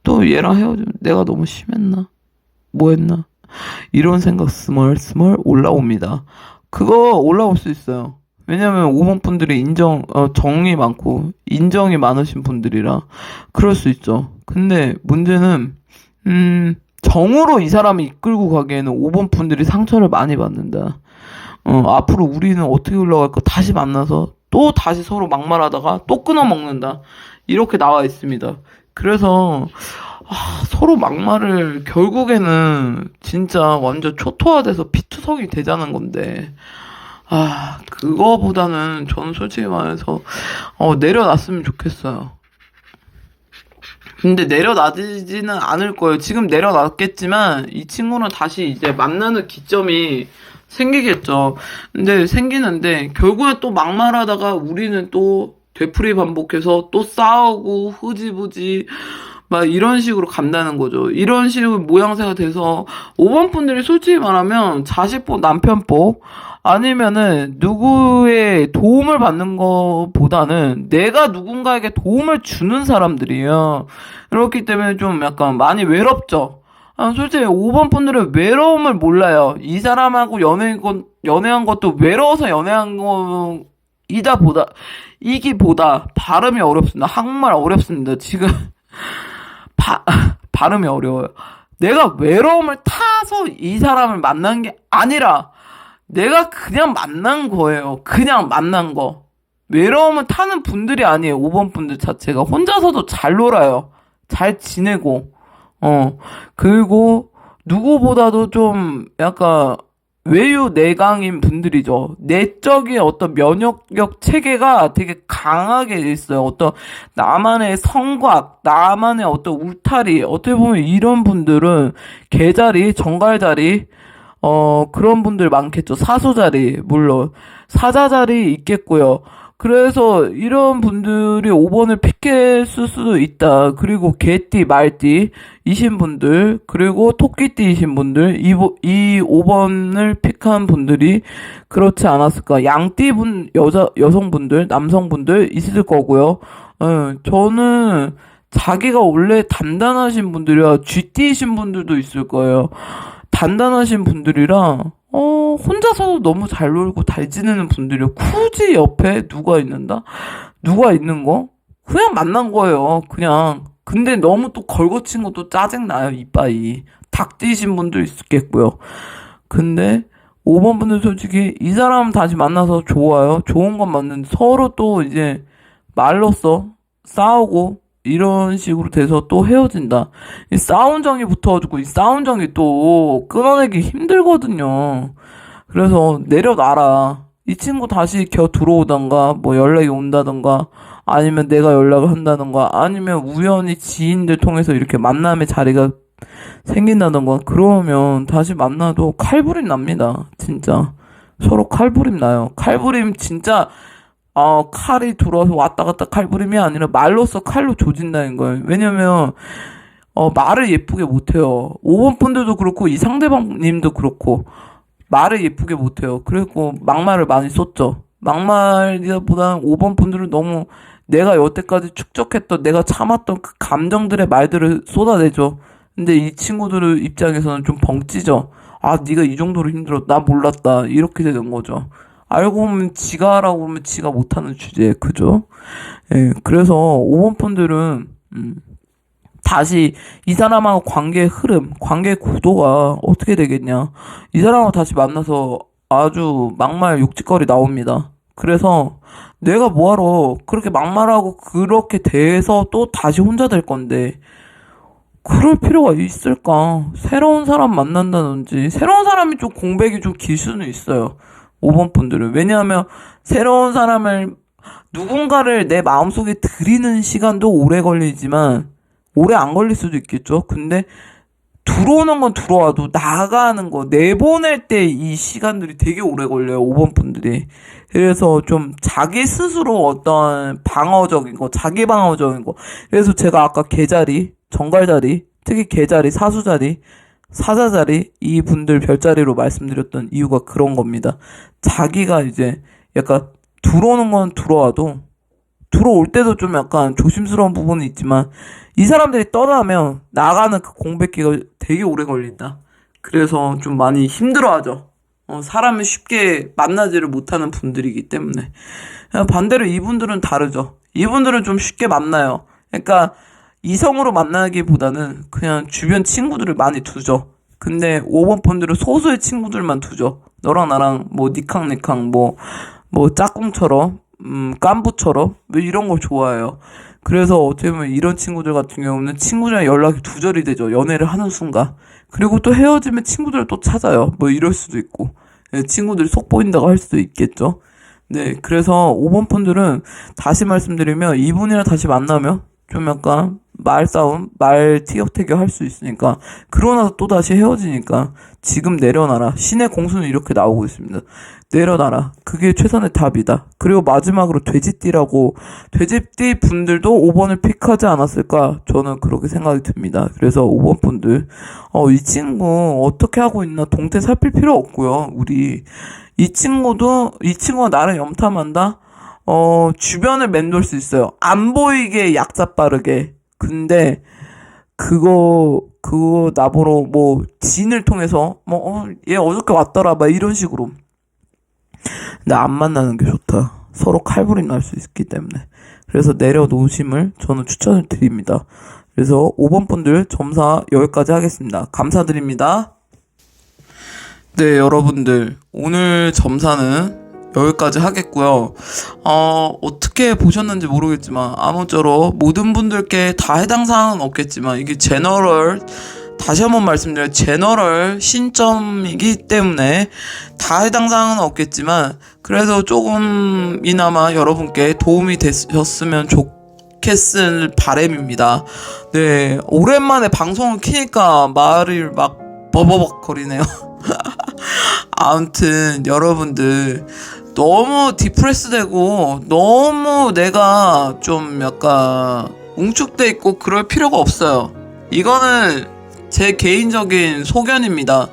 또 얘랑 헤어지면 내가 너무 심했나? 뭐 했나? 이런 생각 스멀스멀 올라옵니다. 그거 올라올 수 있어요. 왜냐면 5번 분들이 정이 많고 인정이 많으신 분들이라 그럴 수 있죠. 근데 문제는, 정으로 이 사람을 이끌고 가기에는 5번 분들이 상처를 많이 받는다. 앞으로 우리는 어떻게 올라갈까? 다시 만나서 또 다시 서로 막말하다가 또 끊어먹는다. 이렇게 나와 있습니다. 그래서, 서로 막말을 결국에는 진짜 완전 초토화돼서 피투성이 되자는 건데, 그거보다는 저는 솔직히 말해서, 내려놨으면 좋겠어요. 근데 내려놔지지는 않을 거예요. 지금 내려놨겠지만, 이 친구는 다시 이제 만나는 기점이 생기겠죠. 근데 생기는데, 결국에 또 막말하다가 우리는 또 되풀이 반복해서 또 싸우고, 흐지부지, 막 이런 식으로 간다는 거죠. 이런 식으로 모양새가 돼서 5번 분들이 솔직히 말하면 자식복, 남편복 아니면은 누구의 도움을 받는 것보다는 내가 누군가에게 도움을 주는 사람들이에요. 그렇기 때문에 좀 약간 많이 외롭죠. 솔직히 5번 분들은 외로움을 몰라요. 이 사람하고 연애한 것도 외로워서 연애한 거 이기보다 발음이 어렵습니다. 한국말 어렵습니다. 지금 발음이 어려워요. 내가 외로움을 타서 이 사람을 만난 게 아니라 내가 그냥 만난 거예요. 그냥 만난 거. 외로움을 타는 분들이 아니에요. 5번 분들 자체가 혼자서도 잘 놀아요. 잘 지내고. 그리고 누구보다도 좀 약간 외유내강인 분들이죠. 내적인 어떤 면역력 체계가 되게 강하게 있어요. 어떤 나만의 성곽, 나만의 어떤 울타리, 어떻게 보면 이런 분들은 개자리, 정갈자리, 그런 분들 많겠죠. 사수자리, 물론. 사자자리 있겠고요. 그래서 이런 분들이 5번을 픽했을 수도 있다. 그리고 개띠, 말띠이신 분들, 그리고 토끼띠이신 분들, 이 5번을 픽한 분들이 그렇지 않았을까. 여성분들, 남성분들 있을 거고요. 저는 자기가 원래 단단하신 분들이라 쥐띠이신 분들도 있을 거예요. 단단하신 분들이랑 혼자서도 너무 잘 놀고 잘 지내는 분들이 굳이 옆에 누가 있는다? 누가 있는 거? 그냥 만난 거예요. 그냥. 근데 너무 또 걸거친 것도 짜증나요, 이빠이. 닭띠신 분도 있겠고요. 근데 5번 분들 솔직히 이 사람 다시 만나서 좋아요. 좋은 건 맞는데 서로 또 이제 말로써 싸우고 이런 식으로 돼서 또 헤어진다. 이 싸운 정이 붙어가지고 이 싸운 정이 또 끊어내기 힘들거든요. 그래서 내려놔라. 이 친구 다시 들어오던가 뭐 연락이 온다던가 아니면 내가 연락을 한다던가 아니면 우연히 지인들 통해서 이렇게 만남의 자리가 생긴다던가 그러면 다시 만나도 칼부림 납니다. 진짜 서로 칼부림 나요. 칼부림 진짜 칼이 들어와서 왔다 갔다 칼부림이 아니라 말로써 칼로 조진다는 거예요. 왜냐면, 말을 예쁘게 못해요. 5번 분들도 그렇고, 이 상대방님도 그렇고, 말을 예쁘게 못해요. 그리고 막말을 많이 썼죠. 막말보다는 5번 분들은 너무 내가 여태까지 축적했던, 내가 참았던 그 감정들의 말들을 쏟아내죠. 근데 이 친구들 입장에서는 좀 벙찌죠. 네가 이 정도로 힘들어. 나 몰랐다. 이렇게 되는 거죠. 알고 보면 지가 하라고 보면 지가 못하는 주제, 그죠? 예, 그래서 5번 분들은, 다시 이 사람하고 관계의 흐름, 관계의 구도가 어떻게 되겠냐. 이 사람하고 다시 만나서 아주 막말 욕짓거리 나옵니다. 그래서 내가 뭐하러 그렇게 막말하고 그렇게 대해서 또 다시 혼자 될 건데, 그럴 필요가 있을까? 새로운 사람 만난다든지, 새로운 사람이 좀 공백이 좀 길 수는 있어요. 5번 분들은. 왜냐하면 새로운 사람을 누군가를 내 마음속에 들이는 시간도 오래 걸리지만 오래 안 걸릴 수도 있겠죠. 근데 들어오는 건 들어와도 나가는 거, 내보낼 때 이 시간들이 되게 오래 걸려요, 5번 분들이. 그래서 좀 자기 스스로 어떤 방어적인 거, 자기 방어적인 거. 그래서 제가 아까 개자리, 정갈자리, 특히 개자리, 사수자리, 사자자리, 이 분들 별자리로 말씀드렸던 이유가 그런 겁니다. 자기가 이제 약간 들어오는 건 들어와도 들어올 때도 좀 약간 조심스러운 부분은 있지만 이 사람들이 떠나면 나가는 그 공백기가 되게 오래 걸린다. 그래서 좀 많이 힘들어하죠. 사람을 쉽게 만나지를 못하는 분들이기 때문에. 반대로 이분들은 다르죠. 이분들은 좀 쉽게 만나요. 그러니까 이성으로 만나기보다는 그냥 주변 친구들을 많이 두죠. 근데 5번 분들은 소수의 친구들만 두죠. 너랑 나랑 뭐 니캉니캉 뭐 짝꿍처럼 깐부처럼 뭐 이런 걸 좋아해요. 그래서 어떻게 보면 이런 친구들 같은 경우는 친구들이랑 연락이 두절이 되죠. 연애를 하는 순간. 그리고 또 헤어지면 친구들을 또 찾아요. 뭐 이럴 수도 있고. 친구들이 속 보인다고 할 수도 있겠죠. 네, 그래서 5번 분들은 다시 말씀드리면 이분이랑 다시 만나면 좀 약간 말싸움, 말 티격태격 할 수 있으니까 그러고 나서 또 다시 헤어지니까 지금 내려놔라. 신의 공수는 이렇게 나오고 있습니다. 내려놔라. 그게 최선의 답이다. 그리고 마지막으로 돼지띠라고 돼지띠 분들도 5번을 픽하지 않았을까? 저는 그렇게 생각이 듭니다. 그래서 5번 분들 이 친구 어떻게 하고 있나 동태 살필 필요 없고요. 우리 이 친구가 나를 염탐한다? 주변을 맴돌 수 있어요. 안 보이게 약자 빠르게. 근데 그거 나보러 뭐 지인을 통해서 얘 어저께 왔더라 막 이런 식으로. 근데 안 만나는 게 좋다. 서로 칼부림 날 수 있기 때문에. 그래서 내려놓으심을 저는 추천을 드립니다. 그래서 5번 분들 점사 여기까지 하겠습니다. 감사드립니다. 네, 여러분들 오늘 점사는 여기까지 하겠고요. 어떻게 보셨는지 모르겠지만 아무쪼록 모든 분들께 다 해당 사항은 없겠지만 이게 다시 한번 말씀드려요. 제너럴 신점이기 때문에 다 해당 사항은 없겠지만 그래도 조금이나마 여러분께 도움이 되셨으면 좋겠을 바람입니다. 네, 오랜만에 방송을 키니까 말을 막 버버벅거리네요. 아무튼 여러분들 너무 디프레스되고 너무 내가 좀 약간 웅축돼 있고 그럴 필요가 없어요. 이거는 제 개인적인 소견입니다.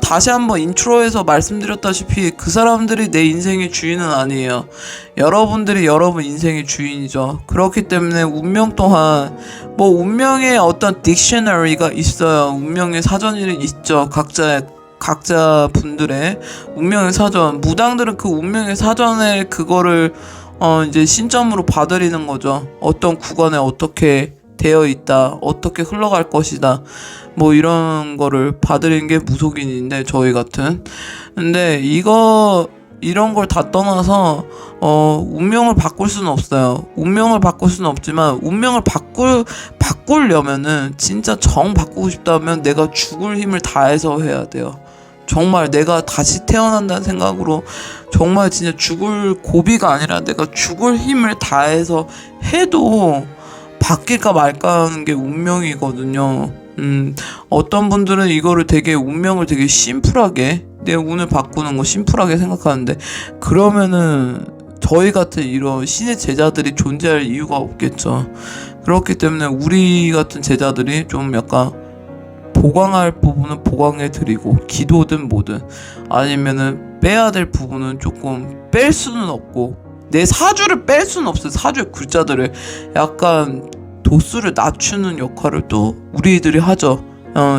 다시 한번 인트로에서 말씀드렸다시피 그 사람들이 내 인생의 주인은 아니에요. 여러분들이 여러분 인생의 주인이죠. 그렇기 때문에 운명 또한 뭐 운명의 어떤 딕셔너리가 있어요. 운명의 사전이 있죠. 각자 분들의 운명의 사전. 무당들은 그 운명의 사전에 그거를 이제 신점으로 봐드리는 거죠. 어떤 구간에 어떻게 되어 있다, 어떻게 흘러갈 것이다, 뭐 이런 거를 봐드리는 게 무속인인데 저희 같은. 근데 이런 걸 다 떠나서 운명을 바꿀 수는 없어요. 운명을 바꿀 수는 없지만 운명을 바꾸려면은 진짜 정 바꾸고 싶다면 내가 죽을 힘을 다해서 해야 돼요. 정말 내가 다시 태어난다는 생각으로 정말 진짜 죽을 고비가 아니라 내가 죽을 힘을 다해서 해도 바뀔까 말까 하는 게 운명이거든요. 어떤 분들은 이거를 운명을 되게 심플하게, 내 운을 바꾸는 거 심플하게 생각하는데, 그러면은 저희 같은 이런 신의 제자들이 존재할 이유가 없겠죠. 그렇기 때문에 우리 같은 제자들이 좀 약간 보강할 부분은 보강해 드리고, 기도든 뭐든, 아니면은 빼야 될 부분은 조금 뺄 수는 없고, 내 사주를 뺄 수는 없어요. 사주의 글자들을 약간 도수를 낮추는 역할을 또 우리들이 하죠.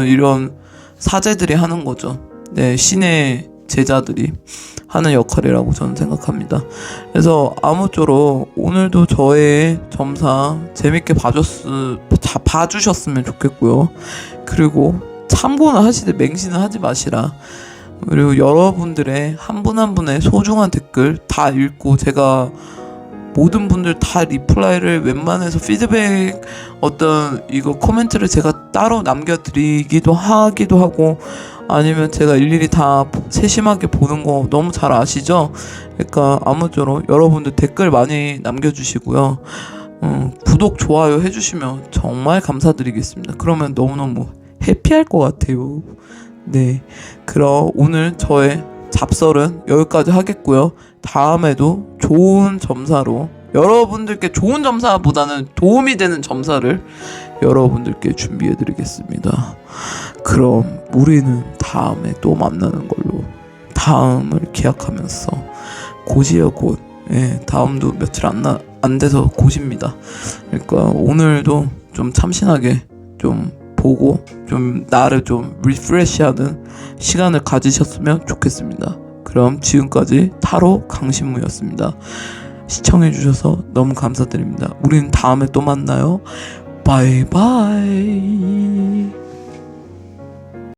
이런 사제들이 하는 거죠. 네, 신의 제자들이 하는 역할이라고 저는 생각합니다. 그래서 아무쪼록 오늘도 저의 점사 재밌게 봐주셨으면 좋겠고요. 그리고 참고는 하시되 맹신은 하지 마시라. 그리고 여러분들의 한 분 한 분의 소중한 댓글 다 읽고 제가 모든 분들 다 리플라이를 웬만해서 피드백 이거 코멘트를 제가 따로 남겨드리기도 하고 아니면 제가 일일이 다 세심하게 보는 거 너무 잘 아시죠? 그러니까 아무쪼록 여러분들 댓글 많이 남겨주시고요. 구독, 좋아요 해주시면 정말 감사드리겠습니다. 그러면 너무너무 해피할 것 같아요. 네, 그럼 오늘 저의 잡설은 여기까지 하겠고요. 다음에도 좋은 점사로 여러분들께 좋은 점사보다는 도움이 되는 점사를 여러분들께 준비해 드리겠습니다. 그럼 우리는 다음에 또 만나는 걸로 다음을 기약하면서 곧이요 곧. 예, 다음도 며칠 안 돼서 곧입니다. 그러니까 오늘도 좀 참신하게 좀 보고 좀 나를 좀 리프레시하는 시간을 가지셨으면 좋겠습니다. 그럼 지금까지 타로 강신무였습니다. 시청해주셔서 너무 감사드립니다. 우리는 다음에 또 만나요. 바이바이.